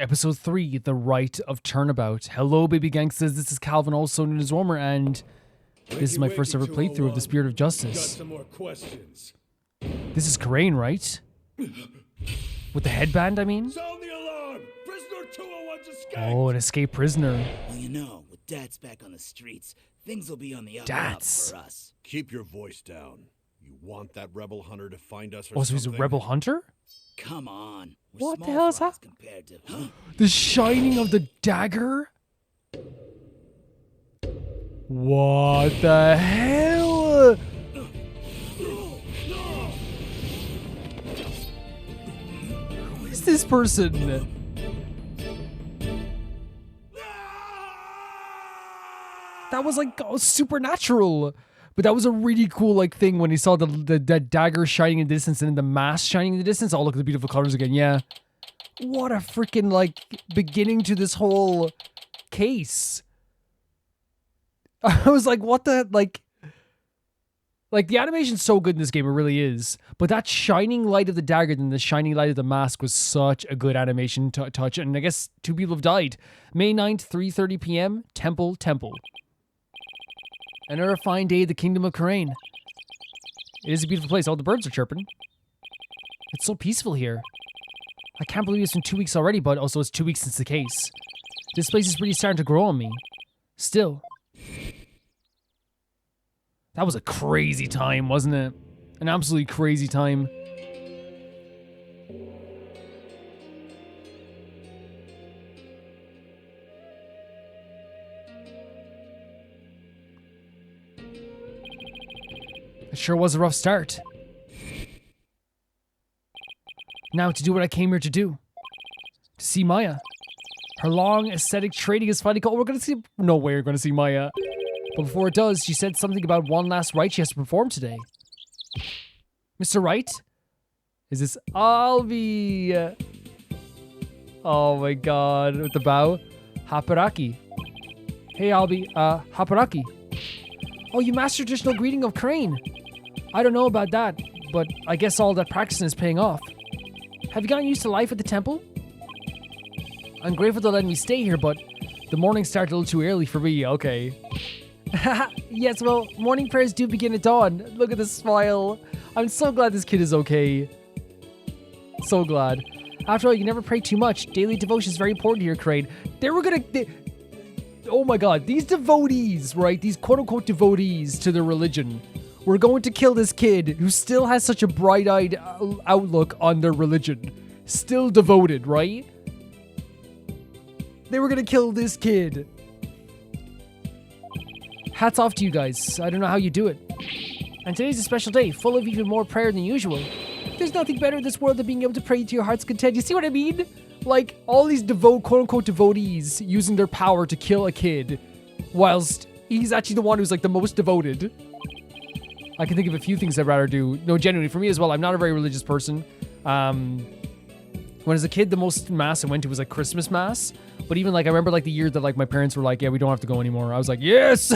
Episode 3, The Rite of Turnabout. Hello, baby gangsters. This is Calvin, also known as Romer, and this is my first ever playthrough of The Spirit of Justice. Got some more questions. This is Crane, right? With the headband, I mean? Sound the alarm! Prisoner 201's escaped! Oh, an escaped prisoner. Well, you know, with Dad's back on the streets, things will be on the up and up Dats. for us. Keep your voice down. You want that rebel hunter to find us or Oh, so he's a something? rebel hunter? Come on. We're What the small hell is fries that? compared to... The shining of the dagger? What the hell? Who is this person? That was like supernatural. But that was a really cool like thing when he saw the dagger shining in the distance and then the mask shining in the distance. Oh, look at the beautiful colors again. Yeah. What a freaking like beginning to this whole case. I was like, what the like the animation's so good in this game, it really is. But that shining light of the dagger and the shining light of the mask was such a good animation touch. And I guess 2 people have died. May 9th, 3:30 p.m. Temple. Another fine day at the Kingdom of Crane. It is a beautiful place. All the birds are chirping. It's so peaceful here. I can't believe it's been 2 weeks already, but also it's 2 weeks since the case. This place is really starting to grow on me. Still. That was a crazy time, wasn't it? An absolutely crazy time. It sure was a rough start. Now to do what I came here to do. To see Maya. Her long aesthetic training is finally called. We're gonna see. No way we're gonna see Maya. But before it does, she said something about one last rite she has to perform today. Mr. Wright? Is this Alvi? Oh my god. With the bow. Haparaki. Hey Albi. Haparaki. Oh, you mastered traditional greeting of Crane. I don't know about that, but I guess all that practicing is paying off. Have you gotten used to life at the temple? I'm grateful to let me stay here, but the morning started a little too early for me. Okay. Yes, well, morning prayers do begin at dawn. Look at the smile. I'm so glad this kid is okay. So glad. After all, you never pray too much. Daily devotion is very important here, Crane. Oh my god, these devotees, right? These quote-unquote devotees to their religion were going to kill this kid who still has such a bright-eyed outlook on their religion. Still devoted, right? They were gonna kill this kid. Hats off to you guys. I don't know how you do it. And today's a special day, full of even more prayer than usual. There's nothing better in this world than being able to pray to your heart's content. You see what I mean? Like, all these quote-unquote devotees using their power to kill a kid, whilst he's actually the one who's, like, the most devoted. I can think of a few things I'd rather do. No, genuinely, for me as well, I'm not a very religious person. When I was a kid, the most mass I went to was, like, Christmas Mass. But even, like, I remember, like, the year that, like, my parents were like, yeah, we don't have to go anymore. I was like, yes!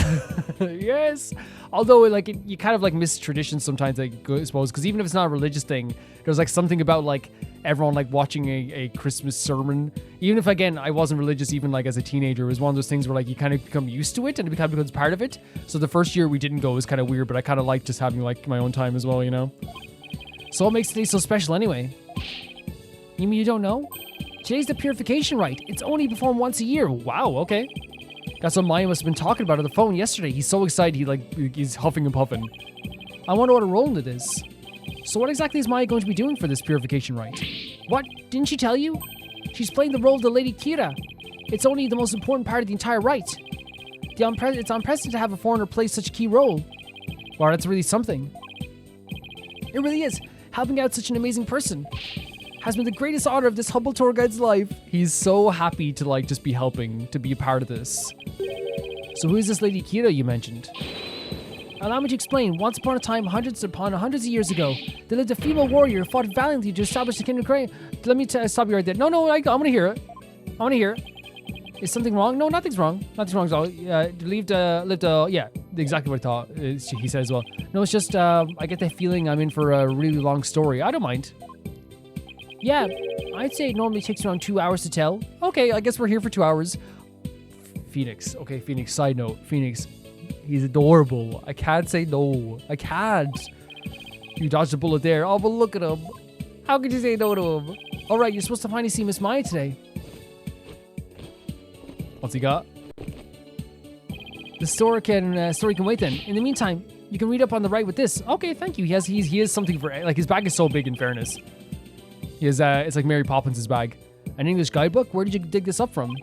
Yes! Although, like, you kind of, like, miss traditions sometimes, I suppose. Because even if it's not a religious thing, there's, like, something about, like, everyone, like, watching a Christmas sermon. Even if, again, I wasn't religious even, like, as a teenager. It was one of those things where, like, you kind of become used to it and it kind of becomes part of it. So the first year we didn't go was kind of weird, but I kind of liked just having, like, my own time as well, you know? So what makes today so special anyway? You mean you don't know? Today's the purification rite. It's only performed once a year. Wow, okay. That's what Maya must have been talking about on the phone yesterday. He's so excited he's huffing and puffing. I wonder what a role it is. So what exactly is Maya going to be doing for this purification rite? What? Didn't she tell you? She's playing the role of the Lady Kira. It's only the most important part of the entire rite. It's unprecedented to have a foreigner play such a key role. Wow, that's really something. It really is. Helping out such an amazing person has been the greatest honor of this humble tour guide's life. He's so happy to, like, just be helping, to be a part of this. So who is this Lady Kira you mentioned? Allow me to explain. Once upon a time, hundreds of years ago, there lived a female warrior who fought valiantly to establish the Kingdom of Crane. Let me stop you right there. No, I want to hear it. I want to hear it. Is something wrong? No, nothing's wrong. Nothing's wrong at all. Yeah, exactly what I thought. He said as well. No, it's just, I get the feeling I'm in for a really long story. I don't mind. Yeah, I'd say it normally takes around 2 hours to tell. Okay, I guess we're here for 2 hours. Phoenix. Okay, Phoenix, side note. Phoenix, he's adorable. I can't say no. I can't. You dodged a bullet there. Oh, but look at him. How could you say no to him? All right, you're supposed to finally see Miss Maya today. What's he got? The story can wait then. In the meantime, you can read up on the Wright with this. Okay, thank you. He has something for, like, his bag is so big in fairness. He has it's like Mary Poppins' bag. An English guidebook? Where did you dig this up from?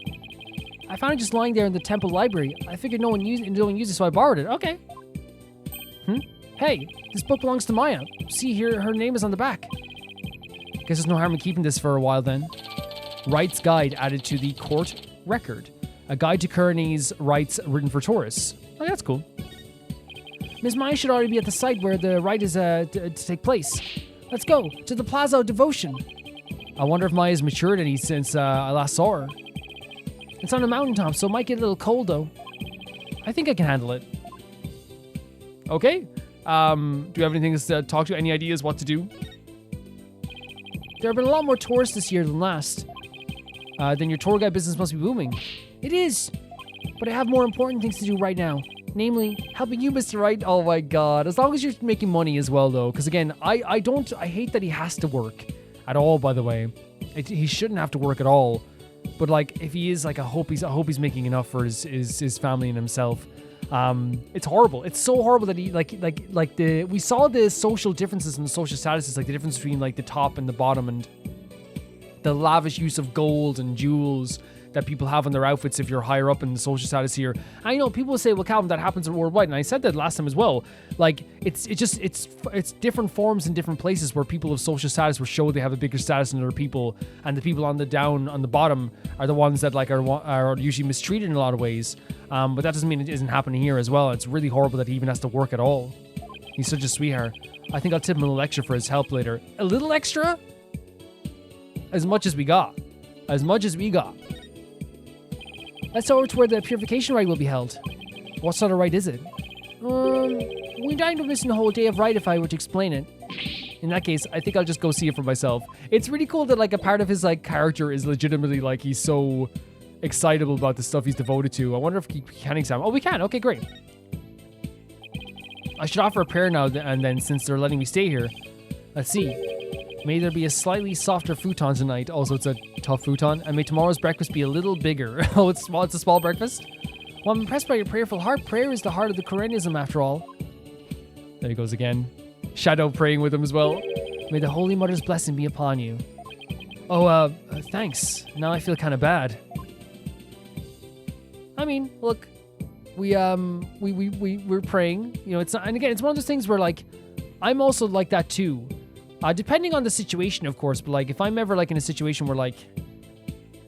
I found it just lying there in the temple library. I figured no one used it, so I borrowed it. Okay. Hey, this book belongs to Maya. See here, her name is on the back. Guess there's no harm in keeping this for a while then. Wright's guide added to the court record. A guide to Kearney's rights written for tourists. Oh, that's cool. Miss Maya should already be at the site where the rite is to take place. Let's go to the Plaza of Devotion. I wonder if Maya's matured any since I last saw her. It's on a mountaintop, so it might get a little cold though. I think I can handle it. Okay. Do you have anything to talk to? Any ideas what to do? There have been a lot more tourists this year than last. Then your tour guide business must be booming. It is, but I have more important things to do right now. Namely, helping you, Mr. Wright. Oh my god. As long as you're making money as well, though. Because again, I hate that he has to work at all, by the way. He shouldn't have to work at all. But like, if he is, like, I hope he's making enough for his family and himself. It's horrible. It's so horrible that he we saw the social differences and the social statuses, like the difference between like the top and the bottom, and the lavish use of gold and jewels that people have on their outfits if you're higher up in the social status here. I know people will say, well, Calvin, that happens worldwide, and I said that last time as well. Like, it's different forms in different places where people of social status will show they have a bigger status than other people, and the people on the bottom are the ones that like are usually mistreated in a lot of ways. But that doesn't mean it isn't happening here as well. It's really horrible that he even has to work at all. He's such a sweetheart. I think I'll tip him a little extra for his help later. A little extra? As much as we got. As much as we got. Let's go over to where the purification rite will be held. What sort of rite is it? We died of missing a whole day of rite if I were to explain it. In that case, I think I'll just go see it for myself. It's really cool that like a part of his like character is legitimately like he's so excitable about the stuff he's devoted to. I wonder if he can examine. Oh, we can. Okay, great. I should offer a prayer now and then since they're letting me stay here. Let's see. May there be a slightly softer futon tonight. Also, it's a tough futon. And may tomorrow's breakfast be a little bigger. Oh, it's small. It's a small breakfast? Well, I'm impressed by your prayerful heart. Prayer is the heart of the Koreanism, after all. There he goes again. Shadow praying with him as well. May the Holy Mother's blessing be upon you. Oh, thanks. Now I feel kind of bad. I mean, look, we're praying. You know, it's not, and again, it's one of those things where like, I'm also like that too. Depending on the situation, of course, but like if I'm ever like in a situation where like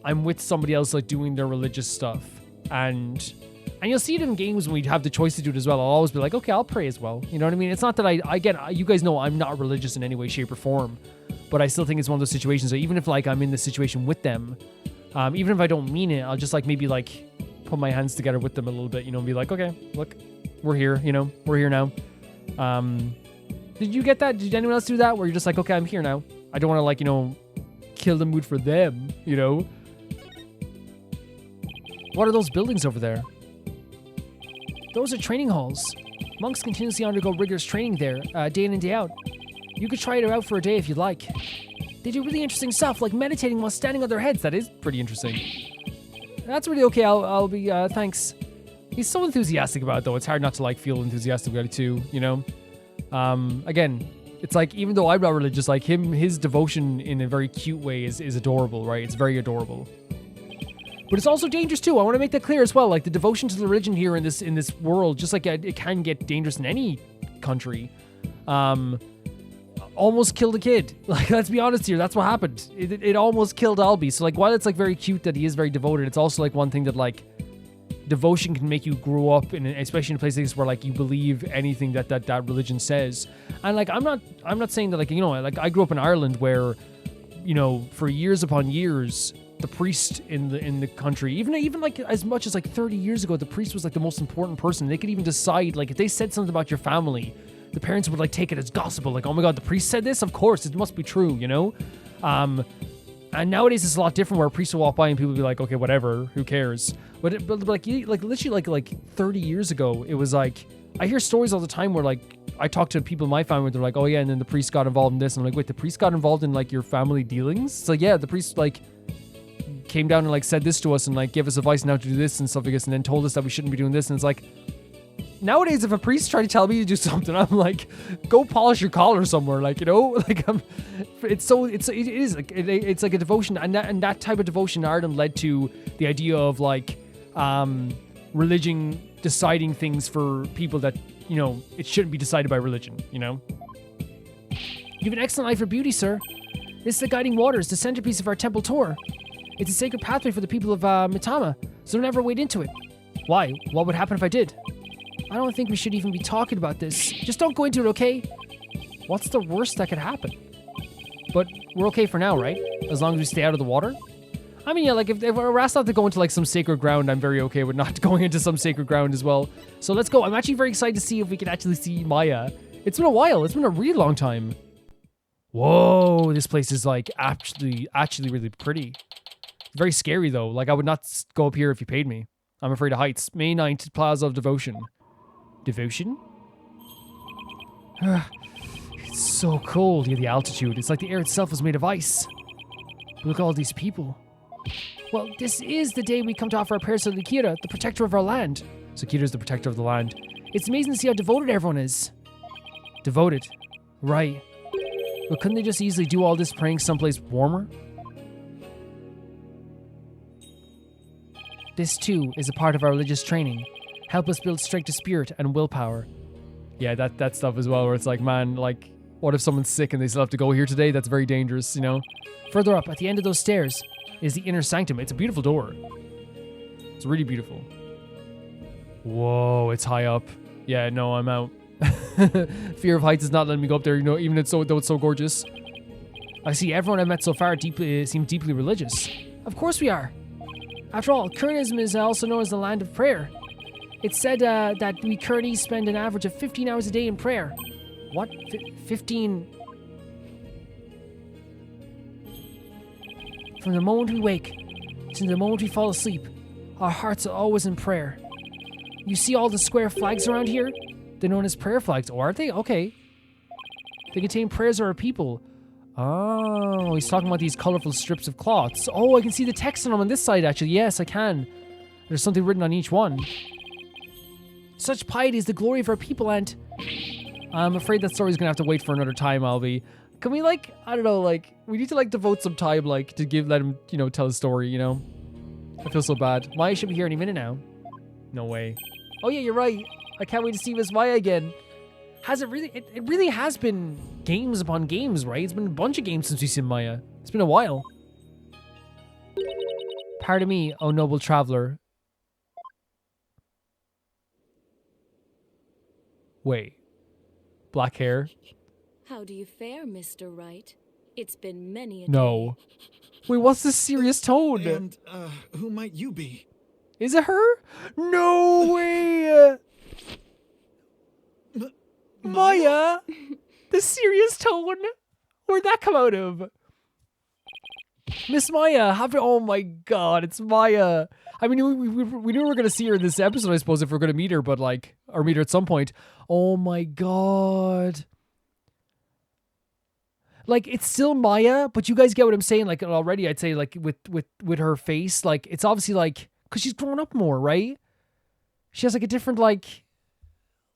I'm with somebody else like doing their religious stuff, and you'll see it in games when we have the choice to do it as well. I'll always be like, okay, I'll pray as well. You know what I mean? It's not that you guys know I'm not religious in any way, shape, or form, but I still think it's one of those situations that even if like I'm in the situation with them, even if I don't mean it, I'll just like maybe like put my hands together with them a little bit, you know, and be like, okay, look, we're here, you know, we're here now. Did you get that? Did anyone else do that? Where you're just like, okay, I'm here now. I don't want to like, you know, kill the mood for them, you know? What are those buildings over there? Those are training halls. Monks continuously undergo rigorous training there, day in and day out. You could try it out for a day if you'd like. They do really interesting stuff, like meditating while standing on their heads. That is pretty interesting. That's really okay. I'll be, thanks. He's so enthusiastic about it, though. It's hard not to like feel enthusiastic about it too, you know? Again, it's like, even though I'm not religious, like his devotion in a very cute way is adorable, right? It's very adorable. But it's also dangerous too. I want to make that clear as well. Like the devotion to the religion here in this world, just like it can get dangerous in any country. Almost killed a kid. Like, let's be honest here. That's what happened. It almost killed Albie. So like, while it's like very cute that he is very devoted, it's also like one thing that like devotion can make you grow up in, especially in places where like you believe anything that religion says. And like, I'm not saying that like, you know, like I grew up in Ireland where, you know, for years upon years, the priest in the country, even like as much as like 30 years ago, the priest was like the most important person. They could even decide, like if they said something about your family, the parents would like take it as gospel. Like, oh my God, the priest said this? Of course, it must be true, you know? And nowadays it's a lot different where a priest will walk by and people will be like, okay, whatever, who cares? But literally like 30 years ago, it was like, I hear stories all the time where like, I talk to people in my family, they're like, oh yeah, and then the priest got involved in this. And I'm like, wait, the priest got involved in like your family dealings? It's like, yeah, the priest like came down and like said this to us and like gave us advice on how to do this and stuff like this and then told us that we shouldn't be doing this. And it's like, nowadays, if a priest try to tell me to do something, I'm like, go polish your collar somewhere, like, you know, like it's like a devotion, and that type of devotion in Ireland led to the idea of like religion deciding things for people that, you know, it shouldn't be decided by religion, you know. You have an excellent eye for beauty, sir. This is the guiding waters, the centerpiece of our temple tour. It's a sacred pathway for the people of Mitama, so don't ever wade into it. Why? What would happen if I did? I don't think we should even be talking about this. Just don't go into it, okay? What's the worst that could happen? But we're okay for now, right? As long as we stay out of the water? I mean, yeah, like if we're asked not to go into like some sacred ground, I'm very okay with not going into some sacred ground as well. So let's go. I'm actually very excited to see if we can actually see Maya. It's been a while. It's been a really long time. Whoa, this place is like actually really pretty. Very scary though. Like I would not go up here if you paid me. I'm afraid of heights. May 9th, Plaza of Devotion. Devotion? It's so cold near the altitude. It's like the air itself was made of ice. Look at all these people. Well, this is the day we come to offer our prayers to Likira, the protector of our land. So Kira's the protector of the land. It's amazing to see how devoted everyone is. Devoted? Right. But couldn't they just easily do all this praying someplace warmer? This too is a part of our religious training. Help us build strength of spirit and willpower. Yeah, that stuff as well, where it's like, man, like, what if someone's sick and they still have to go here today? That's very dangerous, you know? Further up, at the end of those stairs, is the inner sanctum. It's a beautiful door. It's really beautiful. Whoa, it's high up. Yeah, no, I'm out. Fear of heights is not letting me go up there, you know, even though it's so gorgeous. I see everyone I've met so far seem deeply religious. Of course we are. After all, Kurnism is also known as the land of prayer. It's said that we Kurnis spend an average of 15 hours a day in prayer. What? 15? From the moment we wake to the moment we fall asleep, our hearts are always in prayer. You see all the square flags around here? They're known as prayer flags. Oh, aren't they? Okay. They contain prayers of our people. Oh, he's talking about these colorful strips of cloths. Oh, I can see the text on them on this side, actually. Yes, I can. There's something written on each one. Such piety is the glory of our people, and I'm afraid that story's gonna have to wait for another time, Albie. Can we, like, I don't know, like, we need to, like, devote some time, like, to let him, you know, tell his story, you know? I feel so bad. Maya should be here any minute now. No way. Oh, yeah, you're right. I can't wait to see Miss Maya again. Has it really? It really has been games upon games, right? It's been a bunch of games since we've seen Maya. It's been a while. Pardon me, oh noble traveler. Wait. Black hair? How do you fare, Mr. Wright? It's been many a No. Wait, what's this serious tone? And, who might you be? Is it her? No way! Maya! The serious tone? Where'd that come out of? Miss Maya, oh my god, it's Maya. I mean, we knew we were going to see her in this episode, I suppose, if we're going to meet her, but like, or meet her at some point. Oh my god. Like, it's still Maya, but you guys get what I'm saying. Like, already, I'd say, like, with her face, like, it's obviously, like, because she's grown up more, right? She has, like, a different, like,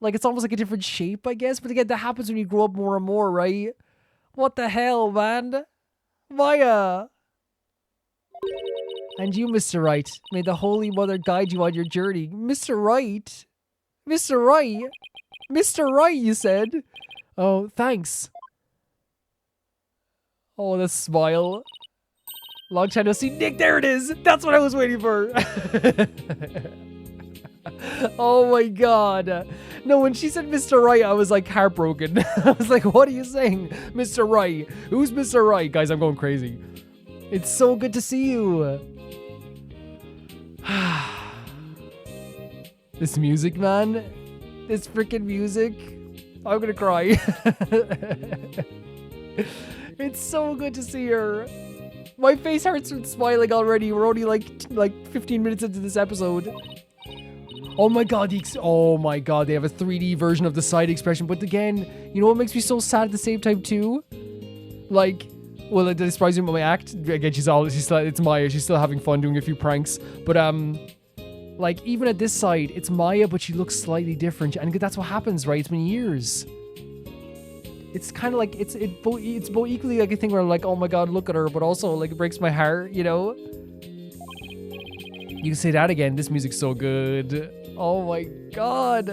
it's almost like a different shape, I guess. But again, that happens when you grow up more and more, right? What the hell, man? Maya! And you, Mr. Wright, may the Holy Mother guide you on your journey. Mr. Wright? Mr. Wright? Mr. Wright, you said? Oh, thanks. Oh, the smile. Long time no see. Nick, there it is! That's what I was waiting for! Oh my god. No, when she said Mr. Wright, I was like heartbroken. I was like, what are you saying? Mr. Wright. Who's Mr. Wright? Guys, I'm going crazy. It's so good to see you. This music, man. This freaking music. I'm gonna cry. It's so good to see her. My face hurts from smiling already. We're only like 15 minutes into this episode. Oh my god, oh my god, they have a 3D version of the side expression. But again, you know what makes me so sad at the same time too? Like, well, did I surprise you with my act? Again, it's Maya. She's still having fun doing a few pranks. But like even at this side, it's Maya, but she looks slightly different, and that's what happens, right? It's been years. It's kind of like it's both equally like a thing where I'm like, oh my god, look at her, but also like it breaks my heart, you know. You can say that again. This music's so good. Oh my god.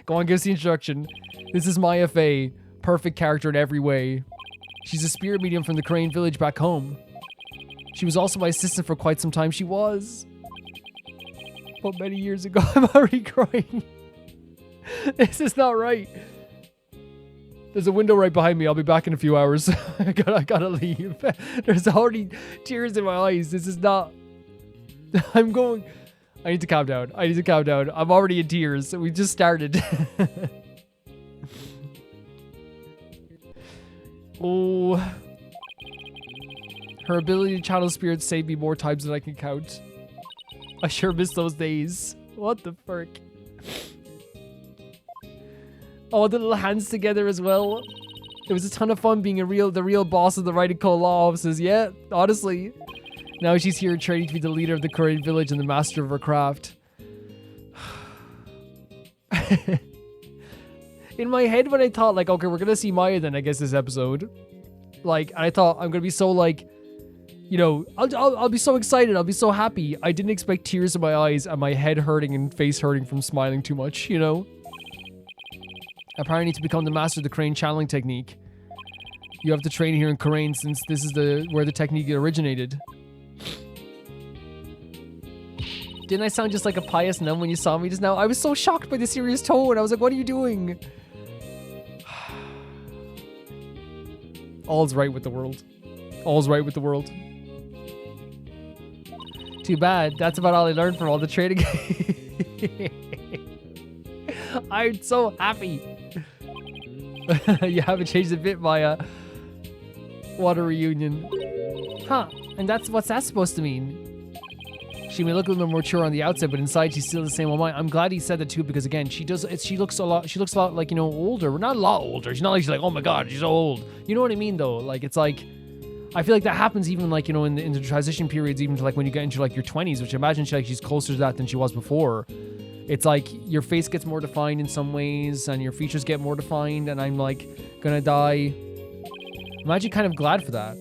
Go on, give us the introduction. This is Maya Fey. Perfect character in every way. She's a spirit medium from the Crane village back home. She was also my assistant for quite some time. She was. But many years ago, I'm already crying. This is not right. There's a window right behind me. I'll be back in a few hours. I gotta leave. There's already tears in my eyes. This is not... I need to calm down. I'm already in tears. We just started. Oh. Her ability to channel spirits saved me more times than I can count. I sure miss those days. What the frick? Oh, the little hands together as well. It was a ton of fun being the real boss of the Wright and Co. law offices. Yeah, honestly. Now she's here training to be the leader of the Korean village and the master of her craft. In my head, when I thought, like, okay, we're gonna see Maya then, I guess, this episode. Like, I thought I'm gonna be so, like, you know, I'll be so excited. I'll be so happy. I didn't expect tears in my eyes and my head hurting and face hurting from smiling too much, you know? I probably need to become the master of the Crane channeling technique. You have to train here in Korean since this is where the technique originated. Didn't I sound just like a pious nun when you saw me just now? I was so shocked by the serious tone. I was like, what are you doing? All's right with the world. All's right with the world. Too bad. That's about all I learned from all the training. I'm so happy. You haven't changed a bit, Maya. What a reunion. Huh. And what's that supposed to mean? She may look a little more mature on the outside, but inside she's still the same old Maya. I'm glad he said that too, because again, she looks a lot like, you know, older. We're not a lot older. She's not like, oh my god, she's so old. You know what I mean though? Like, it's like, I feel like that happens even like, you know, in the transition periods, even to like when you get into like your 20s, which I imagine she's closer to that than she was before. It's like your face gets more defined in some ways and your features get more defined, and I'm like gonna die. I'm actually kind of glad for that.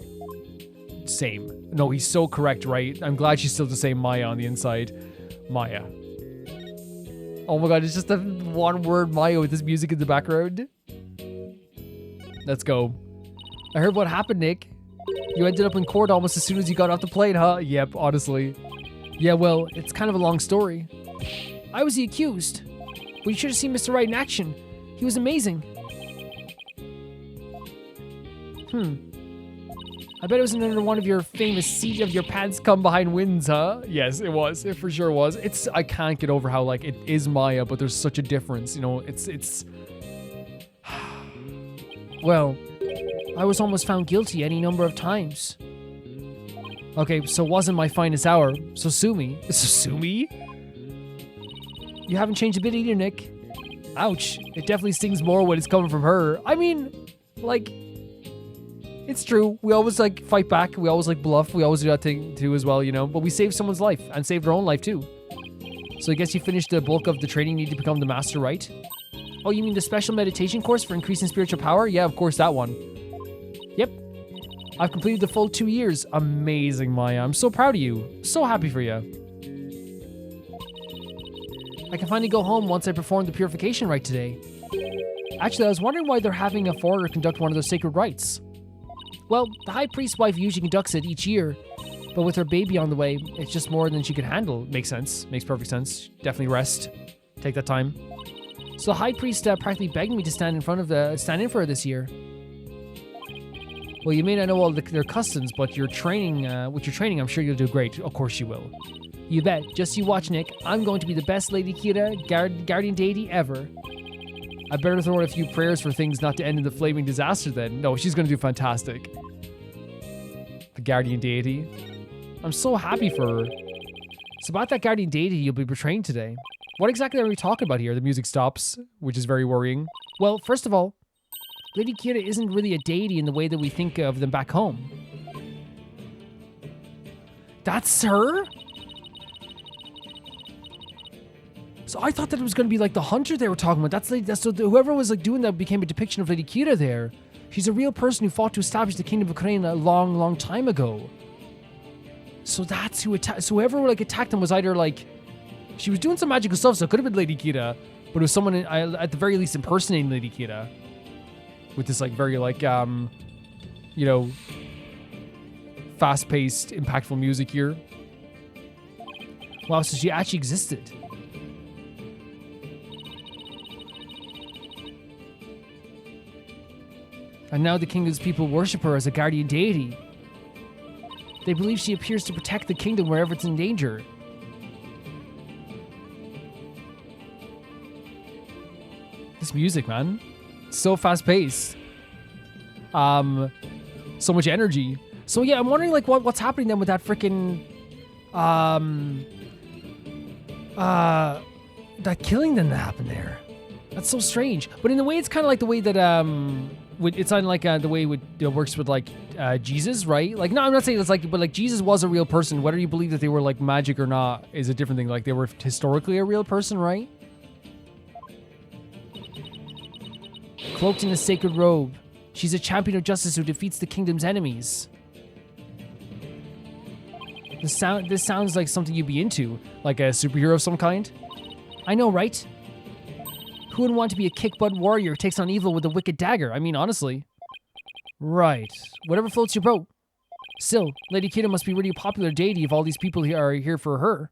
Same. No, he's so correct, right? I'm glad she's still the same Maya on the inside. Maya. Oh my god, it's just a one word Maya with this music in the background. Let's go. I heard what happened, Nick. You ended up in court almost as soon as you got off the plane, huh? Yep, honestly. Yeah, well, it's kind of a long story. I was the accused. But you should have seen Mr. Wright in action. He was amazing. I bet it was another one of your famous seat of your pants come behind wins, huh? Yes, it was. It for sure was. I can't get over how, like, it is Maya, but there's such a difference, you know? It's... Well, I was almost found guilty any number of times. Okay, so it wasn't my finest hour, so sue me. Sue me? You haven't changed a bit either, Nick. Ouch. It definitely stings more when it's coming from her. I mean, like... It's true. We always, like, fight back. We always, like, bluff. We always do that thing, too, as well, you know? But we saved someone's life and saved our own life, too. So I guess you finished the bulk of the training you need to become the master, right? Oh, you mean the special meditation course for increasing spiritual power? Yeah, of course, that one. Yep. I've completed the full 2 years. Amazing, Maya. I'm so proud of you. So happy for you. I can finally go home once I perform the purification rite today. Actually, I was wondering why they're having a foreigner conduct one of those sacred rites. Well, the High Priest's wife usually conducts it each year, but with her baby on the way, it's just more than she could handle. Makes sense. Makes perfect sense. Definitely rest. Take that time. So the High Priest practically begged me to stand in for her this year. Well, you may not know all their customs, but with your training, I'm sure you'll do great. Of course you will. You bet. Just you watch, Nick. I'm going to be the best Lady Kira guardian deity ever. I better throw in a few prayers for things not to end in the flaming disaster then. No, she's gonna do fantastic. The guardian deity. I'm so happy for her. It's about that guardian deity you'll be betraying today. What exactly are we talking about here? The music stops, which is very worrying. Well, first of all, Lady Kira isn't really a deity in the way that we think of them back home. That's her? So I thought that it was going to be like the hunter they were talking about. That's so whoever was like doing that became a depiction of Lady Kira there. She's a real person who fought to establish the kingdom of Ukraine a long, long time ago. So that's who attacked. So whoever like attacked them was either like she was doing some magical stuff, so it could have been Lady Kira, but it was someone at the very least impersonating Lady Kira with this like very like you know, fast-paced, impactful music here. Wow, so she actually existed. And now the kingdom's people worship her as a guardian deity. They believe she appears to protect the kingdom wherever it's in danger. This music, man. So fast-paced. So much energy. So yeah, I'm wondering like what's happening then with that freaking that killing then that happened there. That's so strange. But in a way, it's kind of like the way that it's on like the way it works with like Jesus, right? Like, no, I'm not saying it's like, but like Jesus was a real person. Whether you believe that they were like magic or not is a different thing. Like they were historically a real person, right? Cloaked in a sacred robe, she's a champion of justice who defeats the kingdom's enemies. This sounds like something you'd be into, like a superhero of some kind. I know, right? Who wouldn't want to be a kick-butt warrior who takes on evil with a wicked dagger? I mean, honestly. Right. Whatever floats your boat. Still, Lady Kira must be really a popular deity if all these people here are here for her.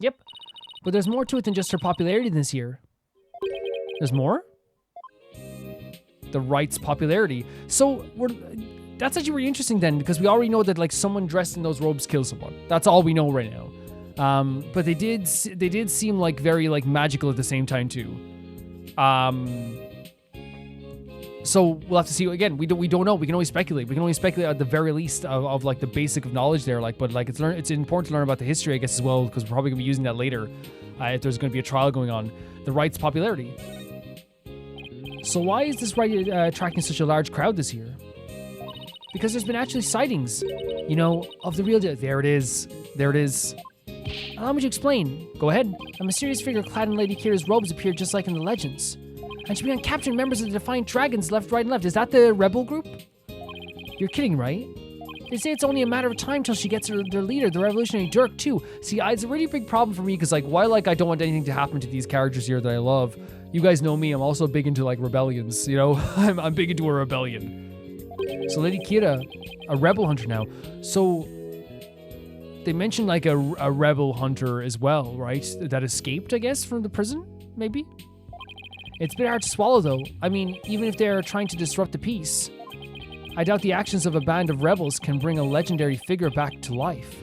Yep. But there's more to it than just her popularity this year. There's more? The Wright's popularity. So, that's actually really interesting then, because we already know that like someone dressed in those robes kills someone. That's all we know right now. But they did seem like very like magical at the same time too. So we'll have to see again. We don't know. We can only speculate. We can only speculate at the very least of like the basic of knowledge there. Like, but like it's important to learn about the history, I guess, as well, because we're probably gonna be using that later if there's gonna be a trial going on. The Wright's popularity. So why is this Wright attracting such a large crowd this year? Because there's been actually sightings, you know, of the real deal. There it is. There it is. Allow me to explain. Go ahead. A mysterious figure clad in Lady Kira's robes appeared just like in the legends. And she began capturing members of the Defiant Dragons left, right, and left. Is that the rebel group? You're kidding, right? They say it's only a matter of time till she gets their leader, the revolutionary Dirk, too. See, it's a really big problem for me, because, like, while, like, I don't want anything to happen to these characters here that I love, you guys know me, I'm also big into, like, rebellions, you know? I'm big into a rebellion. So Lady Kira, a rebel hunter now. So they mentioned, like, a rebel hunter as well, right? That escaped, I guess, from the prison, maybe? It's a bit hard to swallow, though. I mean, even if they're trying to disrupt the peace, I doubt the actions of a band of rebels can bring a legendary figure back to life.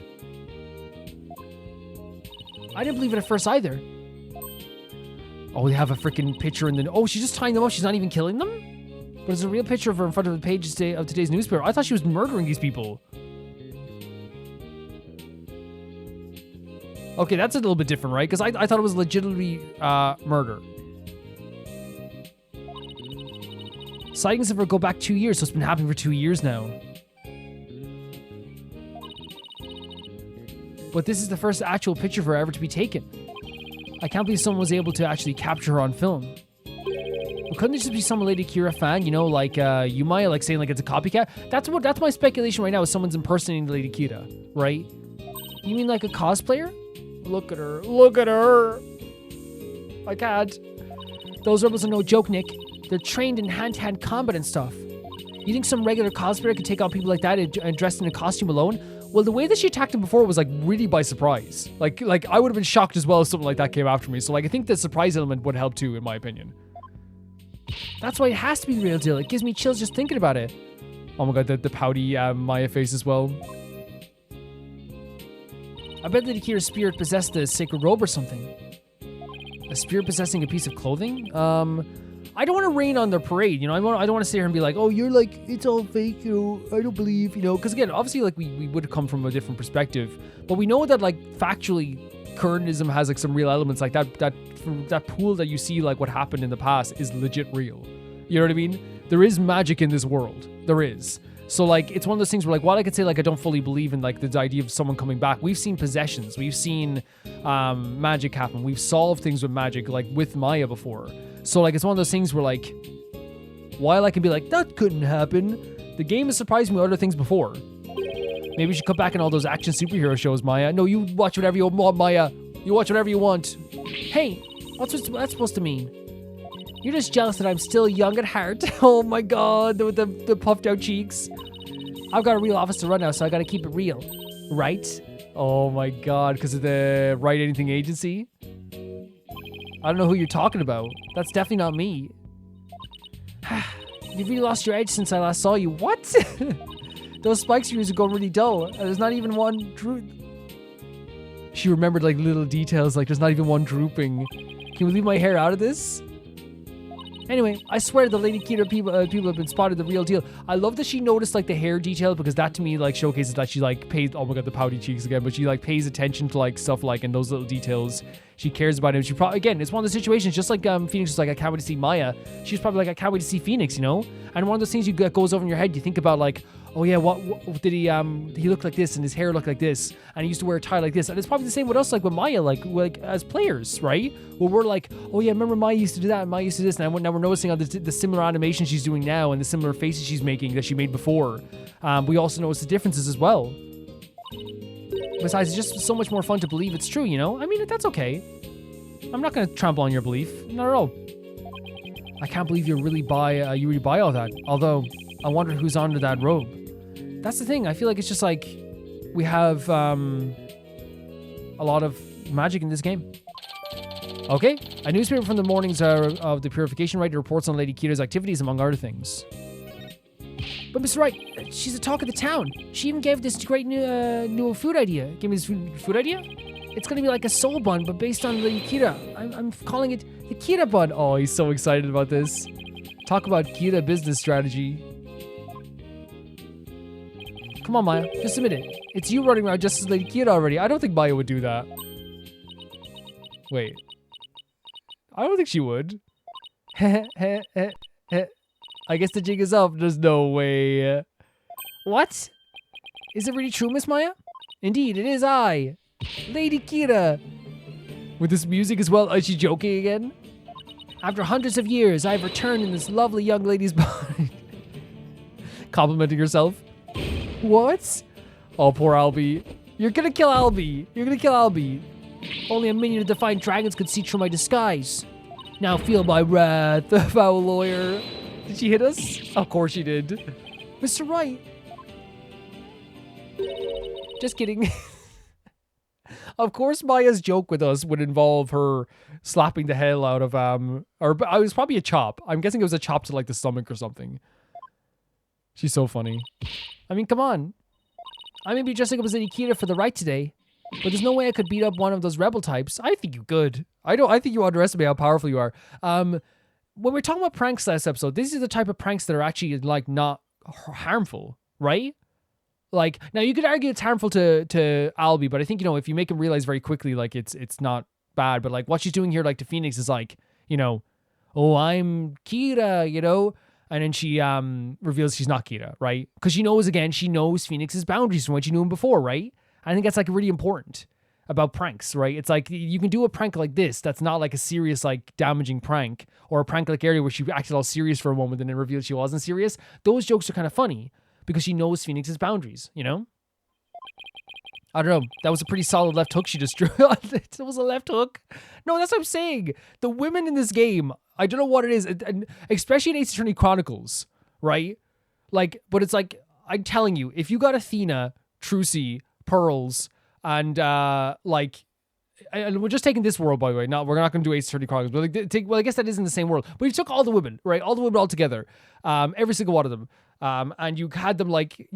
I didn't believe it at first either. Oh, they have a freaking picture in the... Oh, she's just tying them up. She's not even killing them? But it's a real picture of her in front of the pages of today's newspaper. I thought she was murdering these people. Okay, that's a little bit different, right? Because I thought it was legitimately murder. Sightings of her go back 2 years, so it's been happening for 2 years now. But this is the first actual picture of her ever to be taken. I can't believe someone was able to actually capture her on film. But couldn't it just be some Lady Kira fan, you know, like Yumaya, like saying like it's a copycat? That's my speculation right now, is someone's impersonating Lady Kira, right? You mean like a cosplayer? Look at her. Look at her. I can't. Those rebels are no joke, Nick. They're trained in hand-to-hand combat and stuff. You think some regular cosplayer could take on people like that and dressed in a costume alone? Well, the way that she attacked him before was like really by surprise. Like I would have been shocked as well if something like that came after me. So like I think the surprise element would help too, in my opinion. That's why it has to be the real deal. It gives me chills just thinking about it. Oh my god, the pouty Maya face as well. I bet that Akira's spirit possessed the sacred robe or something. A spirit possessing a piece of clothing? I don't want to rain on their parade, I don't want to sit here and be like, oh, you're like, it's all fake, I don't believe, because again, obviously, like, we would come from a different perspective, but we know that, like, factually, Curtinism has, like, some real elements, like, that pool that you see, like, what happened in the past is legit real, you know what I mean? There is magic in this world, there is. So, like, it's one of those things where, like, while I could say, like, I don't fully believe in, like, the idea of someone coming back, we've seen possessions, we've seen magic happen, we've solved things with magic, like, with Maya before. So, like, it's one of those things where, like, while I can be like, that couldn't happen, the game has surprised me with other things before. Maybe you should cut back on all those action superhero shows, Maya. No, you watch whatever you want, Maya. You watch whatever you want. Hey, what's that supposed to mean? You're just jealous that I'm still young at heart. Oh my god, with the puffed out cheeks. I've got a real office to run now, so I gotta keep it real. Right? Oh my god, because of the Wright Anything agency? I don't know who you're talking about. That's definitely not me. You've really lost your edge since I last saw you. What? Those spikes of yours are going really dull. There's not even one droop. She remembered, like, little details, like there's not even one drooping. Can we leave my hair out of this? Anyway, I swear the Lady Kita people have been spotted the real deal. I love that she noticed, like, the hair detail, because that to me, like, showcases that she, like, pays, oh my god, the pouty cheeks again, but she, like, pays attention to, like, stuff, like, and those little details. She cares about him. She probably, again, it's one of the situations, just like Phoenix was like, I can't wait to see Maya. She's probably like, I can't wait to see Phoenix, And one of those things that goes over in your head, you think about, like, oh yeah, what did he looked like this, and his hair looked like this, and he used to wear a tie like this, and it's probably the same with us, like with Maya, like as players, right? Where we're like, oh yeah, remember Maya used to do that, and Maya used to do this, and now we're noticing all the similar animation she's doing now, and the similar faces she's making that she made before. We also notice the differences as well. Besides, it's just so much more fun to believe it's true, I mean, that's okay. I'm not gonna trample on your belief, not at all. I can't believe you really buy all that. Although, I wonder who's under that robe. That's the thing. I feel like it's just like we have a lot of magic in this game. Okay, a newspaper from the mornings of the Purification Rite reports on Lady Kita's activities, among other things. But Mr. Wright, she's the talk of the town. She even gave this great new food idea. Gave me this food idea? It's gonna be like a soul bun, but based on Lady Kita. I'm calling it the Kita bun. Oh, he's so excited about this. Talk about Kita business strategy. Come on, Maya, just admit it. It's you running around just as Lady Kita already. I don't think Maya would do that. Wait. I don't think she would. I guess the jig is up. There's no way. What? Is it really true, Miss Maya? Indeed, it is I, Lady Kita. With this music as well. Is she joking again? After hundreds of years, I've returned in this lovely young lady's body. Complimenting herself. What? Oh, poor Albie. You're gonna kill Albie. You're gonna kill Albie. Only a minion of defiant dragons could see through my disguise. Now feel my wrath, foul lawyer. Did she hit us? Of course she did. Mr. Wright. Just kidding. Of course, Maya's joke with us would involve her slapping the hell out of, or it was probably a chop. I'm guessing it was a chop to, like, the stomach or something. She's so funny. I mean, come on. I may be dressing up as Lady Kita for the Rite today, but there's no way I could beat up one of those rebel types. I think you could. I think you underestimate how powerful you are. When we're talking about pranks last episode, these are the type of pranks that are actually, like, not harmful, right? Like, now you could argue it's harmful to Albie, but I think, if you make him realize very quickly, like, it's not bad. But, like, what she's doing here, like, to Phoenix is like, oh, I'm Kita, And then she reveals she's not Kita, right? Because she knows Phoenix's boundaries from what she knew him before, right? I think that's, like, really important about pranks, right? It's like, you can do a prank like this that's not, like, a serious, like, damaging prank, or a prank like Ariel where she acted all serious for a moment and then revealed she wasn't serious. Those jokes are kind of funny because she knows Phoenix's boundaries, I don't know. That was a pretty solid left hook she just drew. It was a left hook. No, that's what I'm saying. The women in this game, I don't know what it is, and especially in Ace Attorney Chronicles, right? Like, but it's like, I'm telling you, if you got Athena, Trucy, Pearls, and like, and we're just taking this world, by the way. We're not going to do Ace Attorney Chronicles, but like, well, I guess that is in the same world. But you took all the women, right? All the women all together, every single one of them, and you had them, like,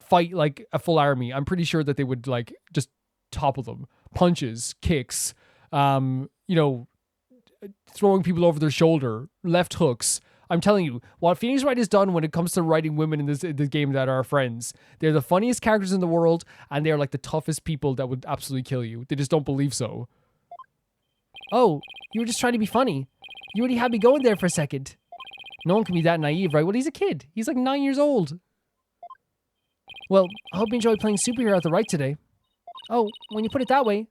fight like a full army. I'm pretty sure that they would, like, just topple them, punches, kicks, you know, throwing people over their shoulder, left hooks. I'm telling you, what Phoenix Wright has done when it comes to writing women in this game that are friends, they're the funniest characters in the world, and they're like the toughest people that would absolutely kill you. They just don't believe so. Oh, you were just trying to be funny. You already had me going there for a second. No one can be that naive, right? Well, he's a kid. He's like 9 years old. Well, I hope you enjoy playing superhero at the Wright today. Oh, when you put it that way,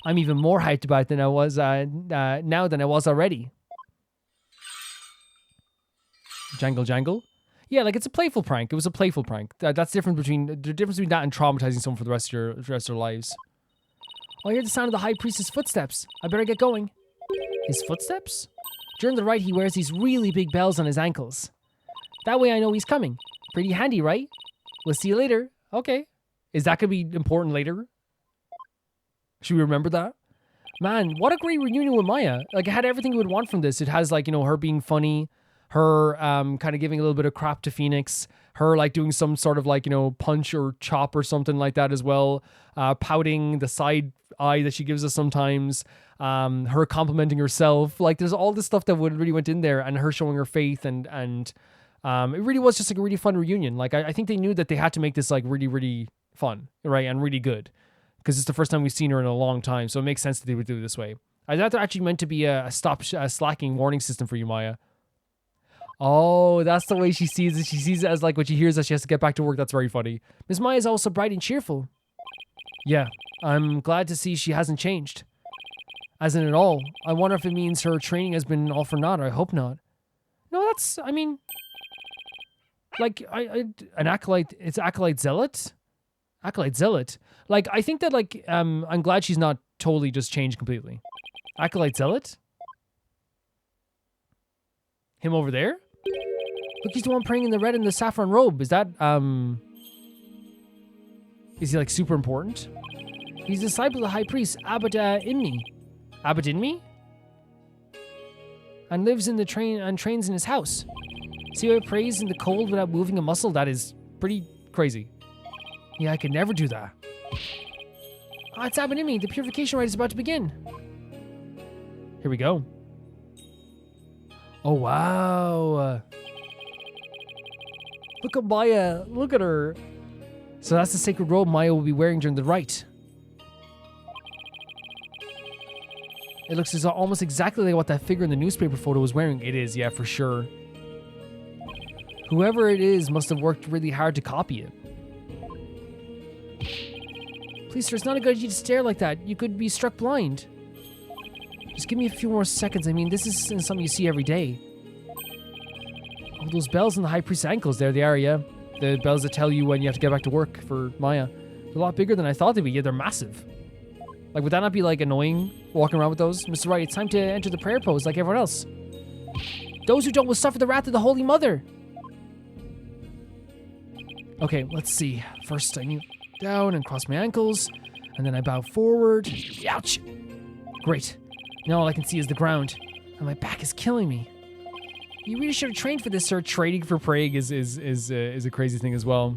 I'm even more hyped about it than I was now than I was already. Jangle, jangle. Yeah, like it's a playful prank. It was a playful prank. That's different between the difference between that and traumatizing someone for the rest of their lives. Oh, I hear the sound of the High Priest's footsteps. I better get going. His footsteps? During the rite, he wears these really big bells on his ankles. That way I know he's coming. Pretty handy, right? We'll see you later. Okay. Is that going to be important later? Should we remember that? Man, what a great reunion with Maya. Like, it had everything you would want from this. It has, like, you know, her being funny, her kind of giving a little bit of crap to Phoenix, her, like, doing some sort of, like, you know, punch or chop or something like that as well, pouting, the side eye that she gives us sometimes, her complimenting herself. Like, there's all this stuff that really went in there, and her showing her faith, and it really was just, like, a really fun reunion. Like, I think they knew that they had to make this, like, really, really fun, right, and really good. Because it's the first time we've seen her in a long time, so it makes sense that they would do it this way. I thought they're actually meant to be a slacking warning system for you, Maya. Oh, that's the way she sees it. She sees it as like when she hears that she has to get back to work. That's very funny. Miss Maya is also bright and cheerful. Yeah, I'm glad to see she hasn't changed. As in at all. I wonder if it means her training has been all for naught. I hope not. No, that's, I mean, like, an acolyte, it's acolyte zealot? Acolyte zealot. Like, I think that, like, I'm glad she's not totally just changed completely. Acolyte zealot? Him over there? Look, he's the one praying in the red and the saffron robe. Is that, is he, like, super important? He's a disciple of the high priest, Abbot Inmi. Abbot Inmi? And lives in the train and trains in his house. See how he prays in the cold without moving a muscle? That is pretty crazy. Yeah, I could never do that. Oh, it's Abbot Inmi. The purification rite is about to begin. Here we go. Oh, wow. Look at Maya. Look at her. So that's the sacred robe Maya will be wearing during the rite. It looks almost exactly like what that figure in the newspaper photo was wearing. It is, yeah, for sure. Whoever it is must have worked really hard to copy it. Please, sir, it's not a good idea to stare like that. You could be struck blind. Just give me a few more seconds. I mean, this isn't something you see every day. Oh, those bells on the high priest's ankles. There they are, yeah. The bells that tell you when you have to get back to work for Maya. They're a lot bigger than I thought they'd be. Yeah, they're massive. Like, would that not be, like, annoying, walking around with those? Mr. Wright, it's time to enter the prayer pose like everyone else. Those who don't will suffer the wrath of the Holy Mother. Okay, let's see. First, I kneel down and cross my ankles, and then I bow forward. Ouch! Great. Now all I can see is the ground, and my back is killing me. You really should have trained for this, sir. Training for praying is a crazy thing as well.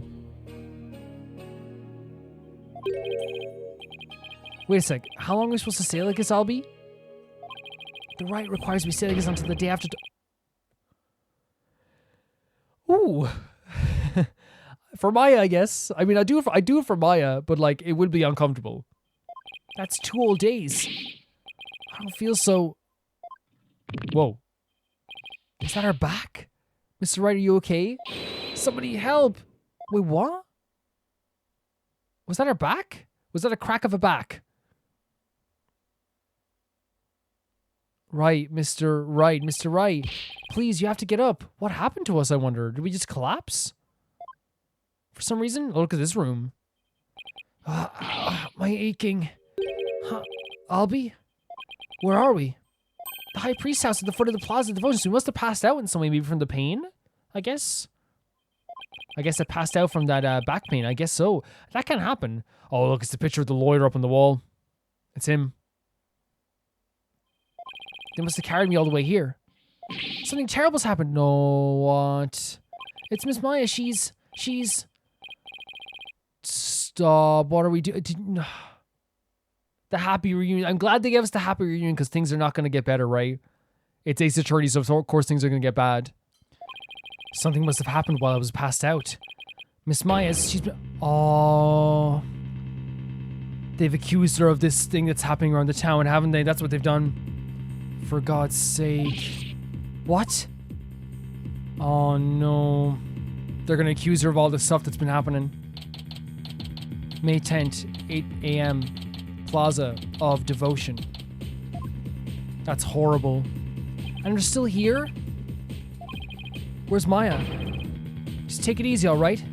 Wait a sec. How long are we supposed to stay like this, Albie? The rite requires me to stay like this until the day after. Ooh. For Maya, I guess. I mean, I do it for Maya, but like it would be uncomfortable. That's 2 whole days. I don't feel so. Whoa. Is that her back? Mr. Wright, are you okay? Somebody help. Wait, what? Was that her back? Was that a crack of a back? Right, Mr. Wright, Mr. Wright. Please, you have to get up. What happened to us, I wonder? Did we just collapse? For some reason? Oh, look at this room. My aching. Huh. Albie? Where are we? The high priest's house at the foot of the Plaza of Devotions. We must have passed out in some way, maybe from the pain, I guess. I guess I passed out from that back pain. I guess so. That can happen. Oh, look, it's the picture of the lawyer up on the wall. It's him. They must have carried me all the way here. Something terrible's happened. No, what? It's Miss Maya. She's... Stop. What are we doing? the happy reunion. I'm glad they gave us the happy reunion because things are not going to get better, right? It's Ace Attorney, so of course things are going to get bad. Something must have happened while I was passed out. Miss Myers, she's been... Oh... They've accused her of this thing that's happening around the town, haven't they? That's what they've done. For God's sake. What? Oh no. They're going to accuse her of all the stuff that's been happening. May 10th, 8 a.m. Plaza of Devotion. That's horrible. And they're still here? Where's Maya? Just take it easy, alright?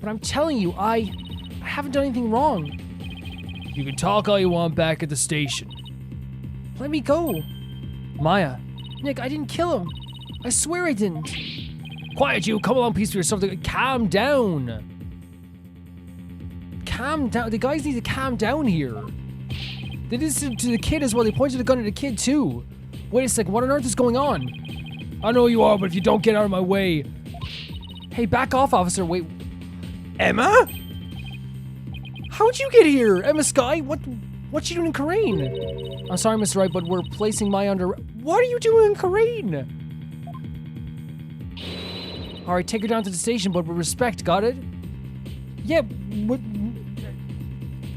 But I'm telling you, I haven't done anything wrong. You can talk all you want back at the station. Let me go. Maya. Nick, I didn't kill him. I swear I didn't. Quiet, you. Come along, piece of yourself. Calm down. Calm down. The guys need to calm down here. They did this to the kid as well. They pointed a gun at the kid too. Wait a second. What on earth is going on? I know you are, but if you don't get out of my way. Hey, back off, officer. Wait. Emma? How'd you get here? Emma Sky? What's she doing in Karain? I'm sorry, Mr. Wright, but we're placing Maya under... What are you doing in Karain? Alright, take her down to the station, but with respect, got it? Yeah, with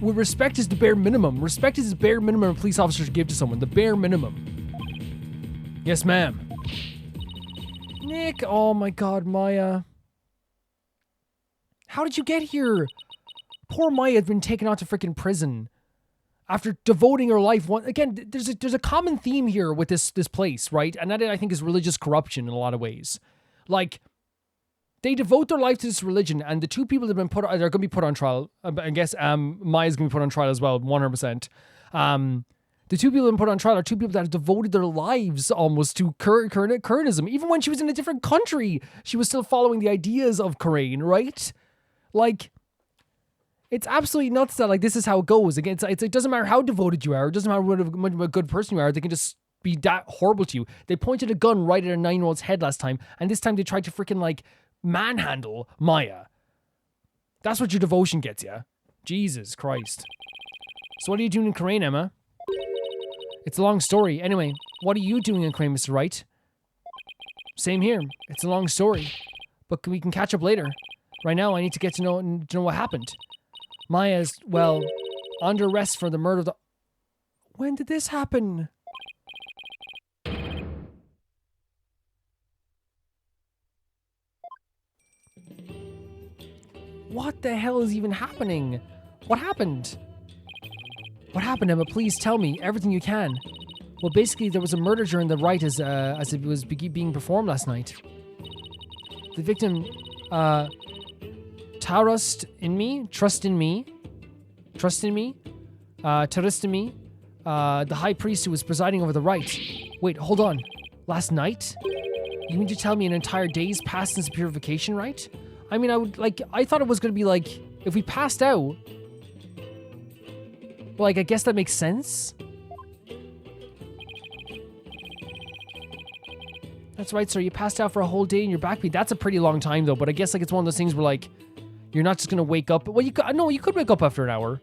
respect is the bare minimum. Respect is the bare minimum a police officer should give to someone. The bare minimum. Yes, ma'am. Nick, oh my god, Maya. How did you get here? Poor Maya had been taken out to freaking prison after devoting her life. Again, there's a common theme here with this place, right? And that I think is religious corruption in a lot of ways. Like, they devote their life to this religion, and the two people that have been they're going to be put on trial. I guess Maya's going to be put on trial as well, 100%. The two people that have been put on trial are two people that have devoted their lives almost to Kurnism. Even when she was in a different country, she was still following the ideas of Karain, right? Like, it's absolutely nuts that, like, this is how it goes. Again, it doesn't matter how devoted you are. It doesn't matter what a good person you are. They can just be that horrible to you. They pointed a gun right at a 9-year-old's head last time, and this time they tried to freaking, like, manhandle Maya. That's what your devotion gets you. Jesus Christ. So what are you doing in Karain, Emma? It's a long story. Anyway, what are you doing in Karain, Mr. Wright? Same here. It's a long story. But we can catch up later. Right now, I need to get to know what happened. Maya is, well, under arrest for the murder of the... When did this happen? What the hell is even happening? What happened? What happened, Emma? Please tell me everything you can. Well, basically, there was a murder during the rite as it was being performed last night. The victim, trust in me, the high priest who was presiding over the rite. Wait, hold on. Last night? You mean to tell me an entire day's passed since the purification rite? I mean, I thought it was going to be like, if we passed out, like, I guess that makes sense. That's right, sir. You passed out for a whole day in your back pain. That's a pretty long time, though. But I guess, like, it's one of those things where, like, you're not just going to wake up. Well, you could wake up after an hour.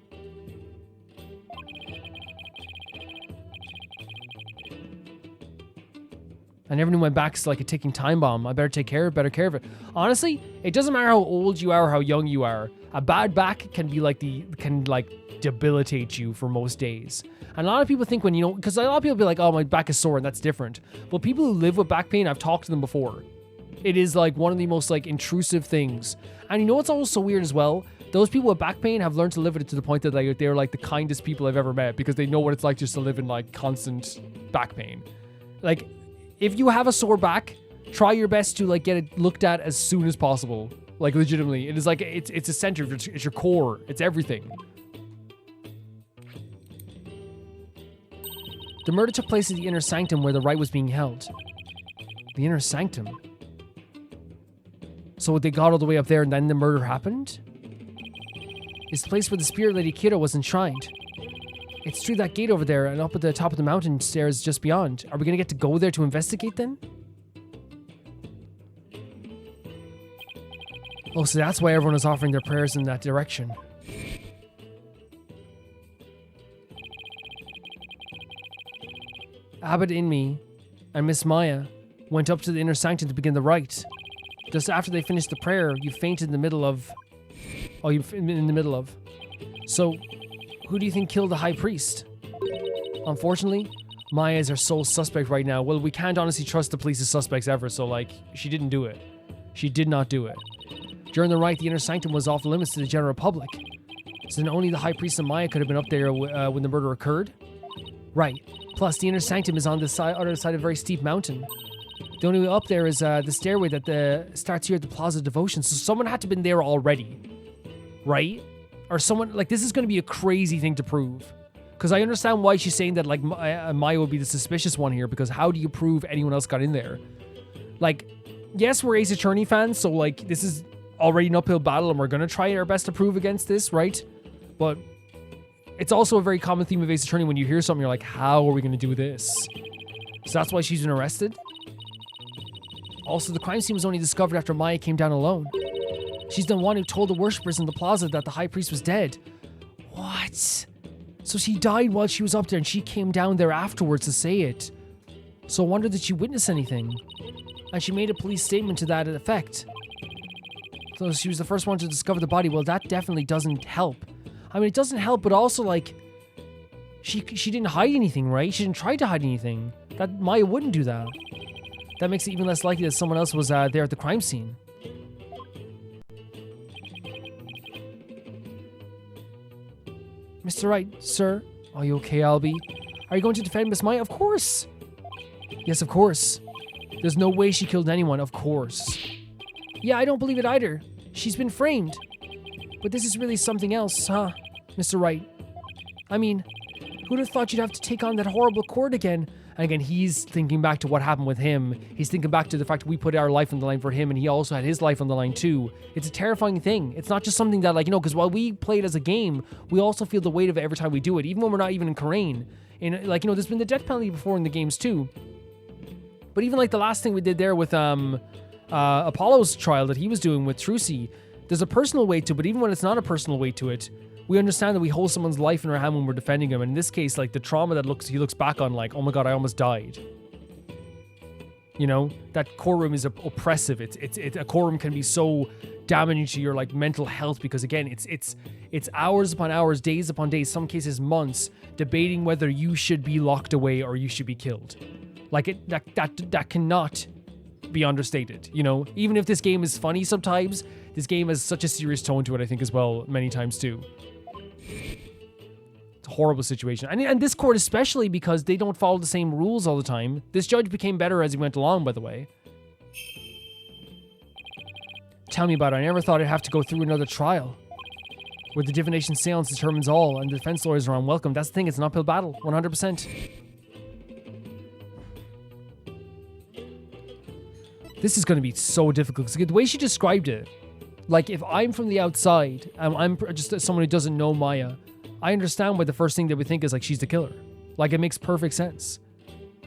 I never knew my back's like a ticking time bomb. I better take care of it. Honestly, it doesn't matter how old you are or how young you are. A bad back can be like debilitate you for most days. And a lot of people think because a lot of people be like, oh, my back is sore, and that's different. But people who live with back pain, I've talked to them before. It is like one of the most like intrusive things. And you know what's always so weird as well? Those people with back pain have learned to live with it to the point that like they're like the kindest people I've ever met because they know what it's like just to live in like constant back pain. Like, if you have a sore back, try your best to like get it looked at as soon as possible. Like, legitimately, it is like it's a center. It's your core. It's everything. The murder took place in the inner sanctum where the rite was being held. The inner sanctum. So they got all the way up there and then the murder happened? It's the place where the spirit lady Kira was enshrined. It's through that gate over there and up at the top of the mountain stairs just beyond. Are we going to get to go there to investigate then? Oh, so that's why everyone is offering their prayers in that direction. Abbott Inmee and Miss Maya went up to the inner sanctum to begin the rite. Just after they finished the prayer, you fainted in the middle of... Oh, you in the middle of... So, who do you think killed the high priest? Unfortunately, Maya is our sole suspect right now. Well, we can't honestly trust the police as suspects ever, so, like, she didn't do it. She did not do it. During the rite, the inner sanctum was off limits to the general public. So then only the high priest and Maya could have been up there when the murder occurred? Right. Plus, the inner sanctum is on the other side of a very steep mountain. The only way up there is the stairway that starts here at the Plaza of Devotion. So someone had to have been there already. Right? Or someone... Like, this is going to be a crazy thing to prove. Because I understand why she's saying that, like, Maya would be the suspicious one here. Because how do you prove anyone else got in there? Like, yes, we're Ace Attorney fans. So, like, this is already an uphill battle. And we're going to try our best to prove against this, right? But it's also a very common theme of Ace Attorney. When you hear something, you're like, how are we going to do this? So that's why she's been arrested. Also, the crime scene was only discovered after Maya came down alone. She's the one who told the worshippers in the plaza that the high priest was dead. What? So she died while she was up there and she came down there afterwards to say it. So I wonder, did she witness anything? And she made a police statement to that effect. So she was the first one to discover the body. Well, that definitely doesn't help. I mean, it doesn't help, but also, like, she didn't hide anything, right? She didn't try to hide anything. That Maya wouldn't do that. That makes it even less likely that someone else was there at the crime scene. Mr. Wright, sir, are you okay, Albie? Are you going to defend Miss Maya? Of course. Yes, of course. There's no way she killed anyone, of course. Yeah, I don't believe it either. She's been framed. But this is really something else, huh, Mr. Wright? I mean, who'd have thought you'd have to take on that horrible court again? And again, he's thinking back to what happened with him. He's thinking back to the fact we put our life on the line for him, and he also had his life on the line too. It's a terrifying thing. It's not just something that, like, you know, because while we play it as a game, we also feel the weight of it every time we do it, even when we're not even in Karain. And, like, you know, there's been the death penalty before in the games too. But even, like, the last thing we did there with Apollo's trial that he was doing with Trucy, there's a personal weight to it, but even when it's not a personal weight to it, we understand that we hold someone's life in our hand when we're defending him. And in this case, like, the trauma that he looks back on, like, oh my god, I almost died. You know, that courtroom is oppressive. A courtroom can be so damaging to your, like, mental health because, again, it's hours upon hours, days upon days, some cases months, debating whether you should be locked away or you should be killed. Like, that cannot be understated, you know? Even if this game is funny sometimes, this game has such a serious tone to it, I think, as well, many times too. It's a horrible situation. And this court especially, because they don't follow the same rules all the time. This judge became better as he went along, by the way. Tell me about it. I never thought I'd have to go through another trial where the divination seance determines all and the defense lawyers are unwelcome. That's the thing. It's an uphill battle. 100%. This is going to be so difficult. Because the way she described it, like, if I'm from the outside, I'm just someone who doesn't know Maya, I understand why the first thing they would think is, like, she's the killer. Like, it makes perfect sense.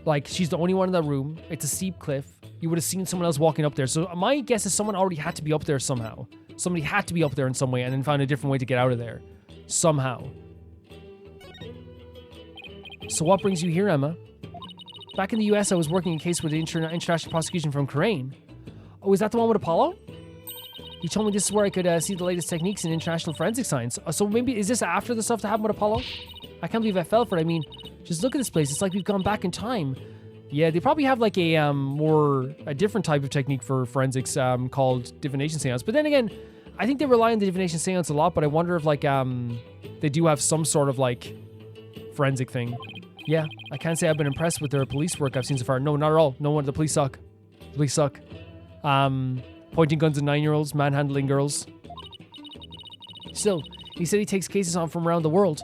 Like, she's the only one in that room. It's a steep cliff. You would have seen someone else walking up there. So my guess is someone already had to be up there somehow. Somebody had to be up there in some way and then found a different way to get out of there. Somehow. So what brings you here, Emma? Back in the US, I was working a case with the international prosecution from Karain. Oh, is that the one with Apollo? He told me this is where I could see the latest techniques in international forensic science. So maybe, is this after the stuff that happened with Apollo? I can't believe I fell for it. I mean, just look at this place. It's like we've gone back in time. Yeah, they probably have, like, a different type of technique for forensics called divination seance. But then again, I think they rely on the divination seance a lot, but I wonder if, like, they do have some sort of, like, forensic thing. Yeah, I can't say I've been impressed with their police work I've seen so far. No, not at all. No one. The police suck. The police suck. Pointing guns at 9-year-olds, manhandling girls. Still, he said he takes cases on from around the world.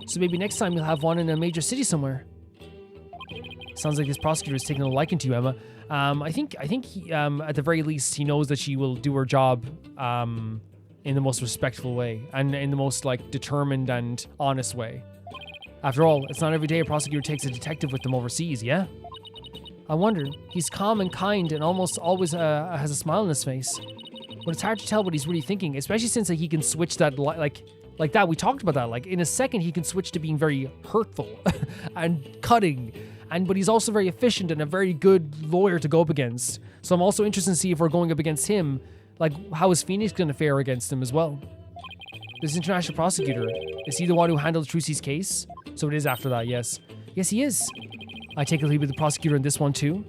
So maybe next time you'll have one in a major city somewhere. Sounds like this prosecutor is taking a liking to you, Emma. I think he, at the very least, he knows that she will do her job in the most respectful way and in the most, like, determined and honest way. After all, it's not every day a prosecutor takes a detective with them overseas, yeah? I wonder, he's calm and kind and almost always has a smile on his face. But it's hard to tell what he's really thinking, especially since, like, he can switch that, like, like that. We talked about that. Like in a second, he can switch to being very hurtful and cutting, but he's also very efficient and a very good lawyer to go up against. So I'm also interested to see if we're going up against him, like how is Phoenix going to fare against him as well? This international prosecutor, is he the one who handled Trucy's case? So it is after that, yes. Yes, he is. I take a lead with the prosecutor in this one too.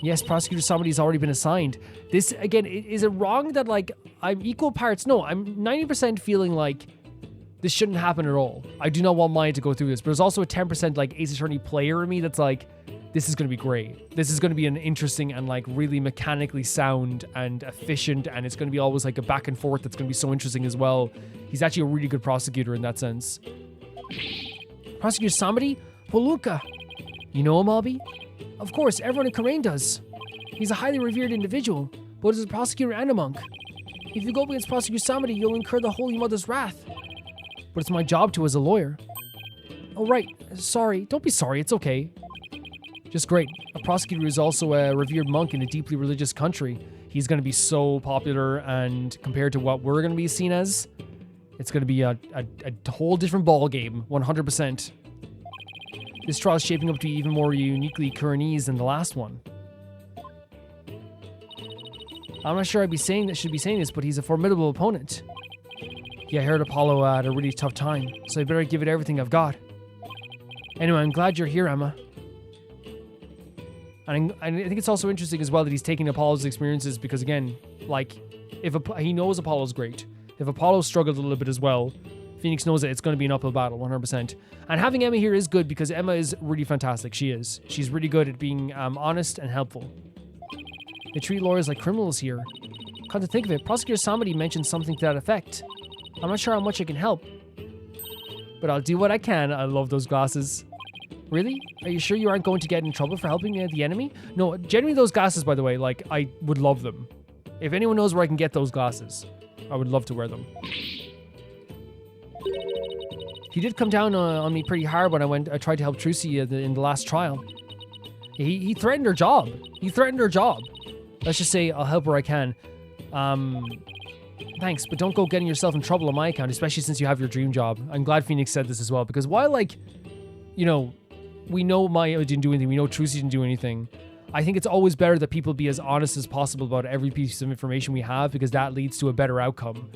Yes, prosecutor somebody's already been assigned. This, again, is it wrong that, like, I'm equal parts? No, I'm 90% feeling like this shouldn't happen at all. I do not want mine to go through this, but there's also a 10% like Ace Attorney player in me that's like, this is going to be great. This is going to be an interesting and like really mechanically sound and efficient, and it's going to be always like a back and forth that's going to be so interesting as well. He's actually a really good prosecutor in that sense. Prosecutor somebody? Poluka. You know him, Albie? Of course, everyone in Karain does. He's a highly revered individual, both as a prosecutor and a monk. If you go up against Prosecutor Samedi, you'll incur the Holy Mother's wrath. But it's my job to as a lawyer. Oh, right. Sorry. Don't be sorry. It's okay. Just great. A prosecutor is also a revered monk in a deeply religious country. He's going to be so popular, and compared to what we're going to be seen as, it's going to be a whole different ball game, 100%. This trial is shaping up to be even more uniquely Kuranese than the last one. I'm not sure should be saying this, but he's a formidable opponent. Yeah, I heard Apollo had a really tough time, so I better give it everything I've got. Anyway, I'm glad you're here, Emma. And I think it's also interesting as well that he's taking Apollo's experiences because, again, like, he knows Apollo's great. If Apollo struggled a little bit as well, Phoenix knows that it's going to be an uphill battle, 100%. And having Emma here is good because Emma is really fantastic. She is. She's really good at being honest and helpful. They treat lawyers like criminals here. Come to think of it, Prosecutor Samedi mentioned something to that effect. I'm not sure how much I can help, but I'll do what I can. I love those glasses. Really? Are you sure you aren't going to get in trouble for helping the enemy? No, genuinely those glasses, by the way, like, I would love them. If anyone knows where I can get those glasses, I would love to wear them. He did come down on me pretty hard when I tried to help Trucy in the last trial. He threatened her job. Let's just say I'll help where I can. Thanks, but don't go getting yourself in trouble on my account, especially since you have your dream job. I'm glad Phoenix said this as well, because while, like, you know, we know Maya didn't do anything, we know Trucy didn't do anything, I think it's always better that people be as honest as possible about every piece of information we have, because that leads to a better outcome.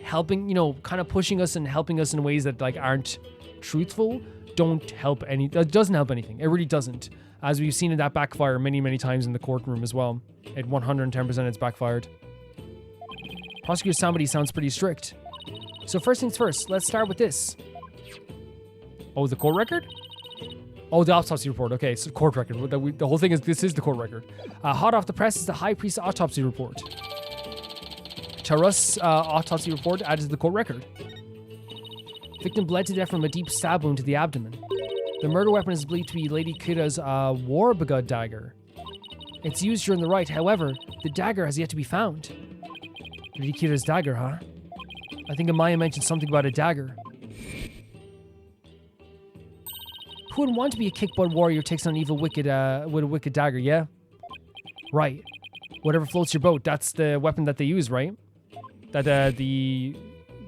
Helping, you know, kind of pushing us and helping us in ways that, like, aren't truthful doesn't help anything. It really doesn't. As we've seen that backfire many, many times in the courtroom as well. At 110% it's backfired. Prosecutor Somebody sounds pretty strict. So first things first, let's start with this. Oh, the court record? Oh, the autopsy report. Okay, so court record. The whole thing is, this is the court record. Hot off the press is the High Priest's autopsy report. Charus' autopsy report added to the court record. Victim bled to death from a deep stab wound to the abdomen. The murder weapon is believed to be Lady Kira's Warbagad dagger. It's used during the rite, however, the dagger has yet to be found. Lady Kira's dagger, huh? I think Amaya mentioned something about a dagger. Who wouldn't want to be a kick-butt warrior who takes on evil wicked with a wicked dagger, yeah? Right. Whatever floats your boat, that's the weapon that they use, right? That the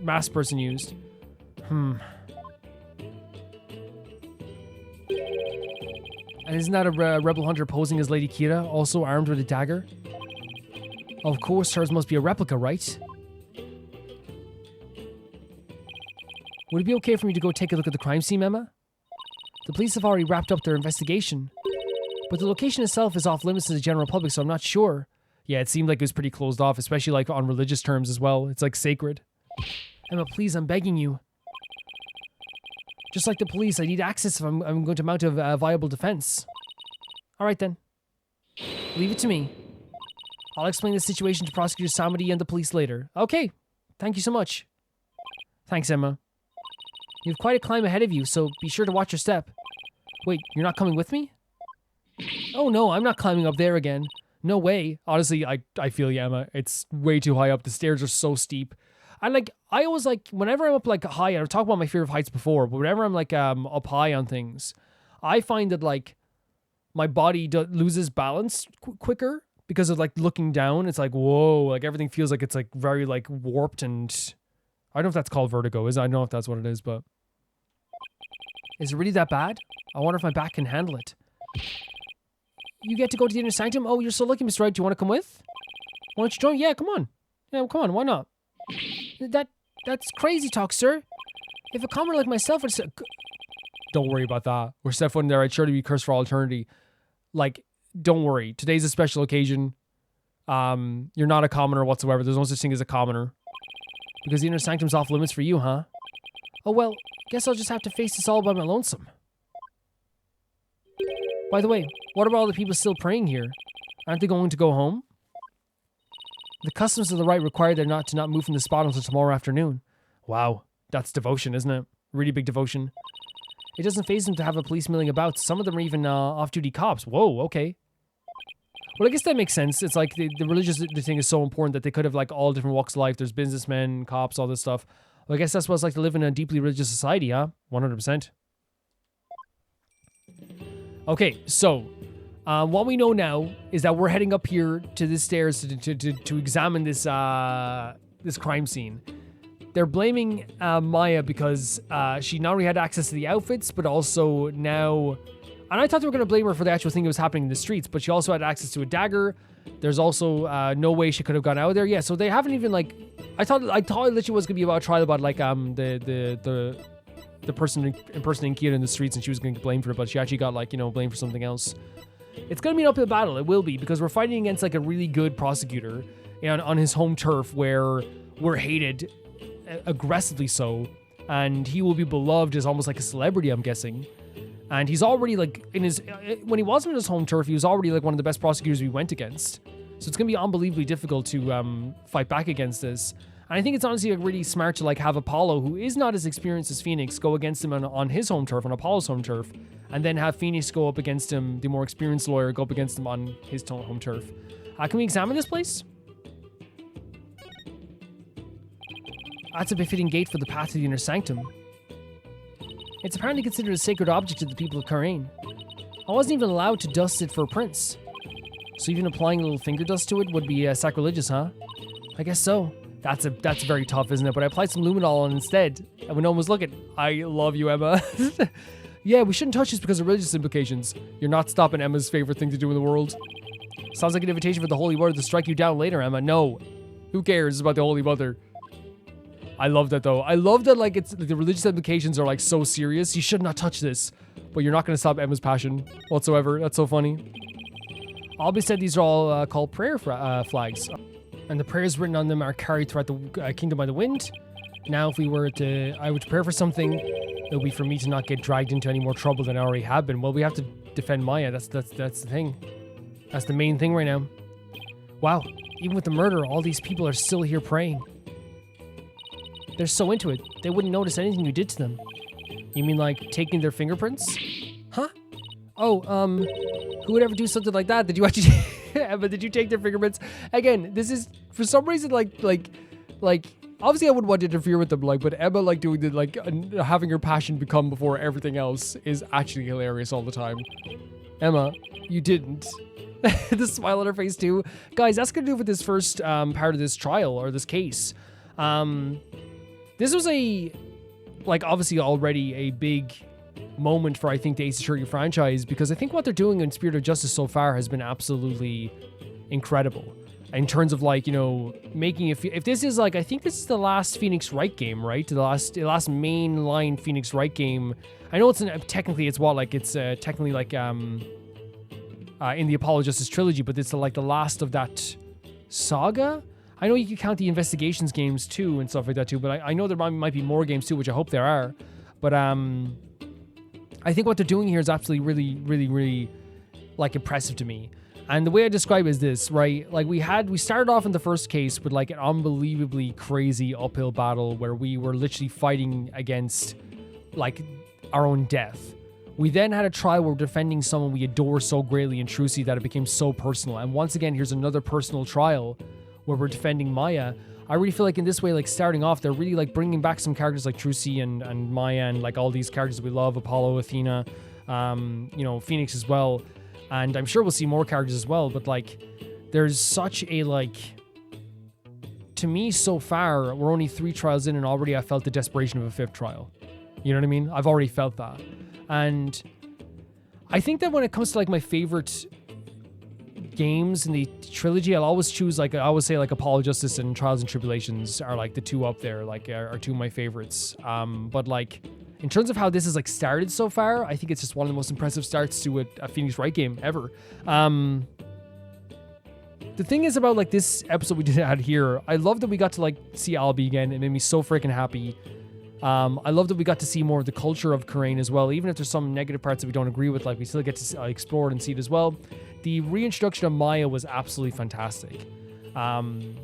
masked person used. And isn't that a rebel hunter posing as Lady Kira, also armed with a dagger? Of course, hers must be a replica, right? Would it be okay for me to go take a look at the crime scene, Emma? The police have already wrapped up their investigation, but the location itself is off limits to the general public, so I'm not sure. Yeah, it seemed like it was pretty closed off, especially like on religious terms as well. It's like sacred. Emma, please, I'm begging you. Just like the police, I need access if I'm going to mount a viable defense. All right, then. Leave it to me. I'll explain the situation to Prosecutor Samedi and the police later. Okay. Thank you so much. Thanks, Emma. You have quite a climb ahead of you, so be sure to watch your step. Wait, you're not coming with me? Oh, no, I'm not climbing up there again. No way. Honestly, I feel you, Emma. It's way too high up. The stairs are so steep. I always like, whenever I'm up like high, I've talked about my fear of heights before, but whenever I'm like up high on things, I find that like my body loses balance quicker because of like looking down. It's like, whoa, like everything feels like it's like very like warped and I don't know if that's called vertigo. I don't know if that's what it is, but is it really that bad? I wonder if my back can handle it. You get to go to the inner sanctum? Oh, you're so lucky, Mr. Wright. Do you want to come with? Why don't you join? Yeah, come on. Yeah, come on. Why not? That's crazy talk, sir. If a commoner like myself would say... Don't worry about that. We're set foot in there. I'd surely be cursed for all eternity. Like, don't worry. Today's a special occasion. You're not a commoner whatsoever. There's no such thing as a commoner. Because the inner sanctum's off limits for you, huh? Oh, well, guess I'll just have to face this all by my lonesome. By the way, what about all the people still praying here? Aren't they going to go home? The customs of the rite require them not to move from the spot until tomorrow afternoon. Wow, that's devotion, isn't it? Really big devotion. It doesn't faze them to have a police milling about. Some of them are even off-duty cops. Whoa, okay. Well, I guess that makes sense. It's like the religious thing is so important that they could have like all different walks of life. There's businessmen, cops, all this stuff. Well, I guess that's what it's like to live in a deeply religious society, huh? 100%. Okay, so what we know now is that we're heading up here to the stairs to examine this this crime scene. They're blaming Maya because she not only had access to the outfits, but also now... And I thought they were going to blame her for the actual thing that was happening in the streets, but she also had access to a dagger. There's also no way she could have gone out of there. Yeah, so they haven't even like... I thought it literally was going to be about a trial about like the person impersonating Kira in the streets, and she was going to get blamed for it, but she actually got like, you know, blamed for something else. It's going to be an uphill battle. It will be, because we're fighting against like a really good prosecutor on his home turf where we're hated aggressively so, and he will be beloved as almost like a celebrity, I'm guessing. And he's already like in his, when he wasn't in his home turf, he was already like one of the best prosecutors we went against. So it's going to be unbelievably difficult to fight back against this. And I think it's honestly like really smart to like have Apollo, who is not as experienced as Phoenix, go against him on his home turf, on Apollo's home turf, and then have Phoenix go up against him, the more experienced lawyer, go up against him on his home turf. Can we examine this place? That's a befitting gate for the path to the inner sanctum. It's apparently considered a sacred object to the people of Karain. I wasn't even allowed to dust it for prints. So even applying a little finger dust to it would be sacrilegious, huh? I guess so. That's very tough, isn't it? But I applied some luminol on instead, and when no one was looking, I love you, Emma. Yeah, we shouldn't touch this because of religious implications. You're not stopping Emma's favorite thing to do in the world. Sounds like an invitation for the Holy Mother to strike you down later, Emma. No. Who cares about the Holy Mother? I love that, though. I love that, like, it's the religious implications are, like, so serious. You should not touch this. But you're not going to stop Emma's passion whatsoever. That's so funny. Albie said these are all called prayer flags. And the prayers written on them are carried throughout the kingdom by the wind. Now, if I were to pray for something, it would be for me to not get dragged into any more trouble than I already have been. Well, we have to defend Maya. That's the thing. That's the main thing right now. Wow. Even with the murder, all these people are still here praying. They're so into it, they wouldn't notice anything you did to them. You mean like taking their fingerprints? Huh? Oh, who would ever do something like that? Did you actually... Emma, did you take their fingerprints? Again, this is, for some reason, like, obviously I wouldn't want to interfere with them, like, but Emma, like, doing the, like, having her passion become before everything else is actually hilarious all the time. Emma, you didn't. The smile on her face, too. Guys, that's gonna do with this first part of this trial, or this case. This was obviously already a big moment for, I think, the Ace Attorney franchise, because I think what they're doing in Spirit of Justice so far has been absolutely incredible. In terms of, like, you know, making it... If this is, like... I think this is the last Phoenix Wright game, right? The last mainline Phoenix Wright game. I know it's... technically, it's what? Like, it's technically, like, in the Apollo Justice trilogy, but it's, like, the last of that saga? I know you can count the Investigations games, too, and stuff like that, too, but I know there might be more games, too, which I hope there are. But, I think what they're doing here is absolutely really, really, really, like, impressive to me. And the way I describe it is this, right? Like, we started off in the first case with, like, an unbelievably crazy uphill battle where we were literally fighting against, like, our own death. We then had a trial where we're defending someone we adore so greatly in Trucy that it became so personal. And once again, here's another personal trial where we're defending Maya. I really feel like in this way, like, starting off, they're really, like, bringing back some characters like Trucy and Maya and, like, all these characters we love, Apollo, Athena, you know, Phoenix as well. And I'm sure we'll see more characters as well, but, like, there's such a, like, to me, so far, we're only 3 trials in and already I felt the desperation of a 5th trial. You know what I mean? I've already felt that. And I think that when it comes to like my favorite games in the trilogy, I'll always choose, like, I always say like Apollo Justice and Trials and Tribulations are like the 2 up there, like are 2 of my favorites. But like in terms of how this is like started so far, I think it's just one of the most impressive starts to a Phoenix Wright game ever. The thing is about like this episode we did out here, I love that we got to like see Albie again. It made me so freaking happy. I love that we got to see more of the culture of Khura'in as well, even if there's some negative parts that we don't agree with, like we still get to explore it and see it as well. The reintroduction of Maya was absolutely fantastic. And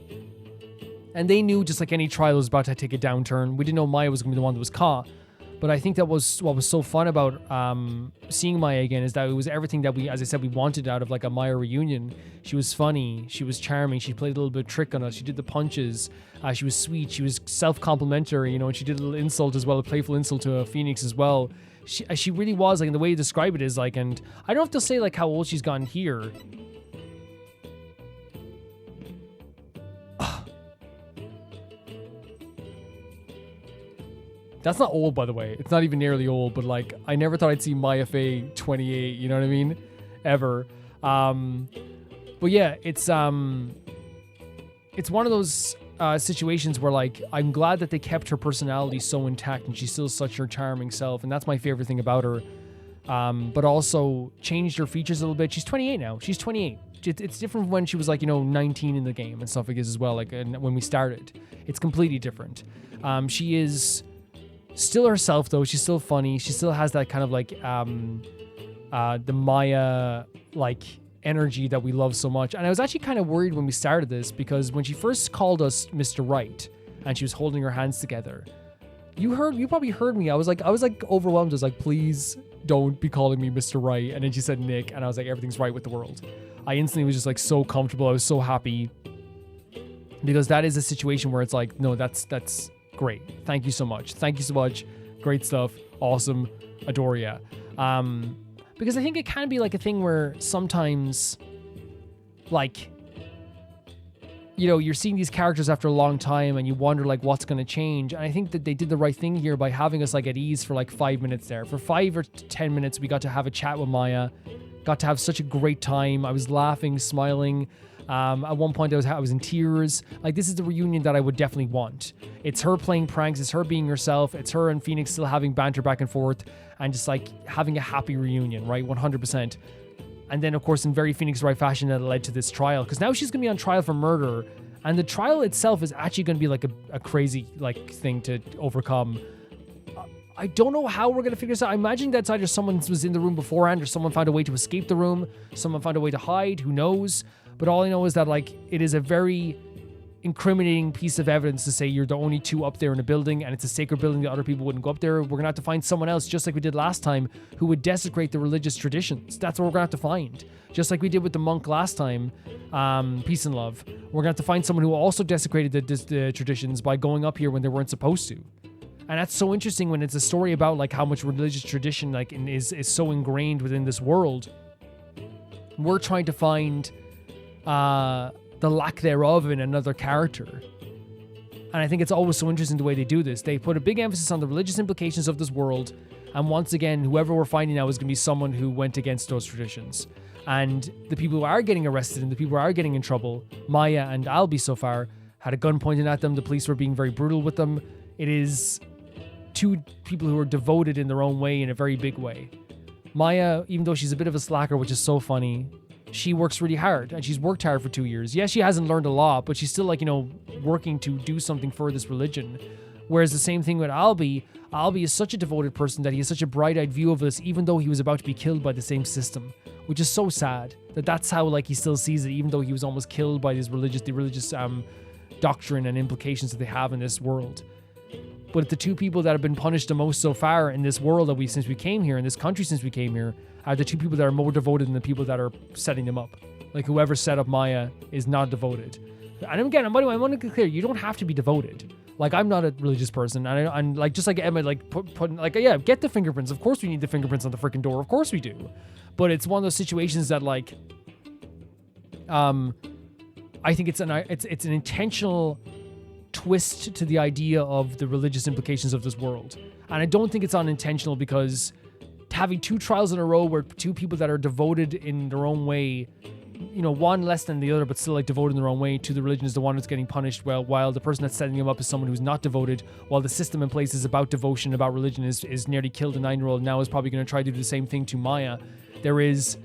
they knew, just like any trial was about to take a downturn, we didn't know Maya was going to be the one that was caught. But I think that was what was so fun about seeing Maya again, is that it was everything that we, as I said, we wanted out of like a Maya reunion. She was funny, she was charming, she played a little bit of trick on us, she did the punches, she was sweet, she was self-complimentary, you know, and she did a little insult as well, a playful insult to Phoenix as well. She really was, like, and the way you describe it is like, and I don't have to say like how old she's gotten here. That's not old, by the way. It's not even nearly old, but like, I never thought I'd see Maya Fey 28, you know what I mean? Ever. But yeah, it's one of those situations where like, I'm glad that they kept her personality so intact and she's still such her charming self, and that's my favorite thing about her. But also changed her features a little bit. She's 28 now. She's 28. It's different from when she was like, 19 in the game and stuff like this as well. Like, and when we started, it's completely different. She is still herself though. She's still funny. She still has that kind of like the Maya like energy that we love so much. And I was actually kind of worried when we started this, because when she first called us Mr. Wright and she was holding her hands together, you probably heard me. I was like overwhelmed. I was like, please don't be calling me Mr. Wright. And then she said Nick, and I was like, everything's right with the world. I instantly was just like so comfortable. I was so happy, because that is a situation where it's like, no, that's great. Thank you so much. Thank you so much. Great stuff. Awesome. Adore ya. Because I think it can be like a thing where sometimes, like, you're seeing these characters after a long time and you wonder like what's going to change. And I think that they did the right thing here by having us like at ease for like 5 minutes there. For 5 or 10 minutes, we got to have a chat with Maya. Got to have such a great time. I was laughing, smiling. At one point I was in tears. Like, this is the reunion that I would definitely want. It's her playing pranks, it's her being herself, it's her and Phoenix still having banter back and forth, and just like having a happy reunion, right? 100%. And then of course in very Phoenix Wright fashion that led to this trial, because now she's gonna be on trial for murder, and the trial itself is actually gonna be like a crazy like thing to overcome. I don't know how we're going to figure this out. I imagine that's either someone was in the room beforehand, or someone found a way to escape the room, someone found a way to hide, who knows. But all I know is that like it is a very incriminating piece of evidence to say you're the only 2 up there in a building, and it's a sacred building that other people wouldn't go up there. We're going to have to find someone else, just like we did last time, who would desecrate the religious traditions. That's what we're going to have to find. Just like we did with the monk last time, peace and love. We're going to have to find someone who also desecrated the traditions by going up here when they weren't supposed to. And that's so interesting when it's a story about like how much religious tradition like is so ingrained within this world. We're trying to find the lack thereof in another character. And I think it's always so interesting the way they do this. They put a big emphasis on the religious implications of this world. And once again, whoever we're finding now is going to be someone who went against those traditions. And the people who are getting arrested and the people who are getting in trouble, Maya and Albie so far, had a gun pointed at them. The police were being very brutal with them. It is 2 people who are devoted in their own way, in a very big way. Maya, even though she's a bit of a slacker, which is so funny, she works really hard, and she's worked hard for 2 years. Yes, she hasn't learned a lot, but she's still like, working to do something for this religion. Whereas the same thing with Albie. Albie is such a devoted person that he has such a bright-eyed view of this, even though he was about to be killed by the same system, which is so sad that's how like he still sees it, even though he was almost killed by the religious doctrine and implications that they have in this world. But the 2 people that have been punished the most so far in this world since we came here, in this country since we came here, are the 2 people that are more devoted than the people that are setting them up. Like, whoever set up Maya is not devoted. And again, by the way, I want to be clear, you don't have to be devoted. Like, I'm not a religious person, and I'm like, just like Emma, like, yeah, get the fingerprints. Of course we need the fingerprints on the freaking door. Of course we do. But it's one of those situations that, like, I think it's an intentional twist to the idea of the religious implications of this world. And I don't think it's unintentional, because having 2 trials in a row where 2 people that are devoted in their own way, you know, one less than the other, but still like devoted in their own way to the religion, is the one that's getting punished, while the person that's setting them up is someone who's not devoted, while the system in place is about devotion, about religion, is nearly killed a 9-year-old, now is probably going to try to do the same thing to Maya. There is,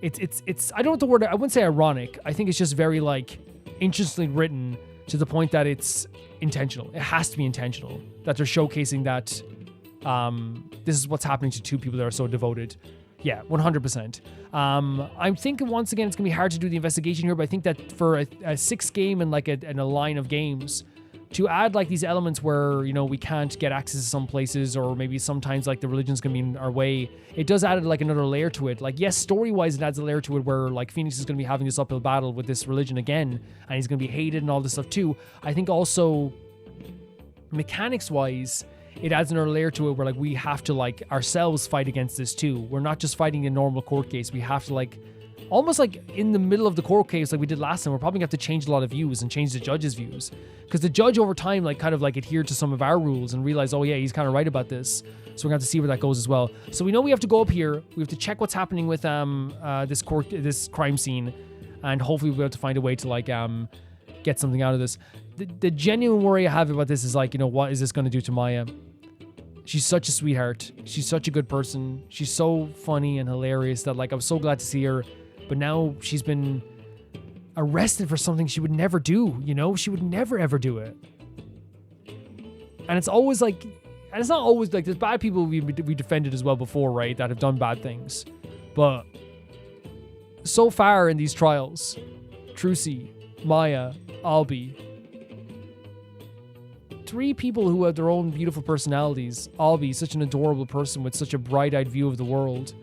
it's I don't know what the word, I wouldn't say ironic, I think it's just very like interestingly written, to the point that it's intentional. It has to be intentional, that they're showcasing that this is what's happening to 2 people that are so devoted. Yeah, 100%. I'm thinking once again it's going to be hard to do the investigation here, but I think that for a 6th game and like a line of games, to add like these elements where, you know, we can't get access to some places, or maybe sometimes like the religion's going to be in our way, it does add like another layer to it. Like, yes, story-wise it adds a layer to it where like Phoenix is going to be having this uphill battle with this religion again, and he's going to be hated and all this stuff too. I think also mechanics-wise, it adds another layer to it where like we have to like ourselves fight against this too. We're not just fighting a normal court case. We have to like, almost like in the middle of the court case like we did last time, we're probably gonna have to change a lot of views and change the judge's views, because the judge over time like kind of like adhered to some of our rules and realized, oh yeah, he's kind of right about this. So we're gonna have to see where that goes as well. So we know we have to go up here, we have to check what's happening with this crime scene, and hopefully we'll be able to find a way to like get something out of this. The genuine worry I have about this is like, you know, what is this going to do to Maya? She's such a sweetheart. She's such a good person. She's so funny and hilarious that like I was so glad to see her. But now she's been arrested for something she would never do, you know? She would never ever do it. And it's always like, and it's not always like, there's bad people we defended as well before, right? That have done bad things. But so far in these trials, Trucy, Maya, Albie, 3 people who have their own beautiful personalities. Albie, such an adorable person with such a bright-eyed view of the world,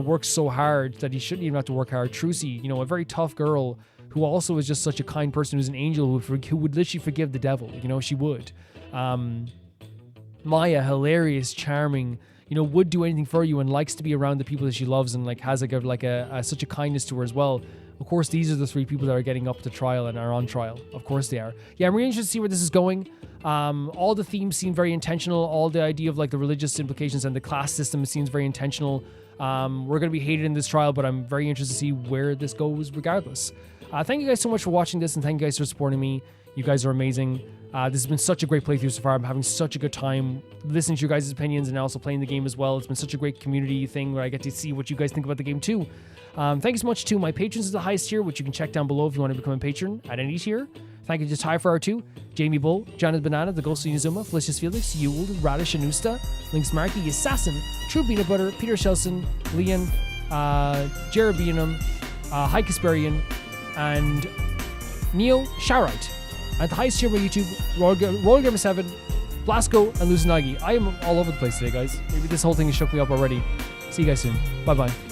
works so hard that he shouldn't even have to work hard. Trucy, you know, a very tough girl who also is just such a kind person, who's an angel, who would literally forgive the devil. You know, she would. Maya, hilarious, charming, you know, would do anything for you and likes to be around the people that she loves, and like has such a kindness to her as well. Of course, these are the 3 people that are getting up to trial and are on trial. Of course they are. Yeah, I'm really interested to see where this is going. All the themes seem very intentional. All the idea of like the religious implications and the class system seems very intentional. We're going to be hated in this trial, but I'm very interested to see where this goes regardless. Thank you guys so much for watching this, and thank you guys for supporting me. You guys are amazing. This has been such a great playthrough so far. I'm having such a good time listening to your guys' opinions and also playing the game as well. It's been such a great community thing where I get to see what you guys think about the game too. Thank you so much to my patrons at the highest tier, which you can check down below if you want to become a patron at any tier. Thank you to Ty for R2, Jamie Bull, Janet Banana, The Ghost of Inazuma, Felicious Felix, Yuld, Radish Anusta, Lynx Markey, Assassin, True Peanut Butter, Peter Shelson, Leon, Jerobeanum, High Kasperian, and Neo Sharite. At the highest tier of my YouTube, Royal Gamer 7, Blasco, and Luzanagi. I am all over the place today, guys. Maybe this whole thing has shook me up already. See you guys soon. Bye-bye.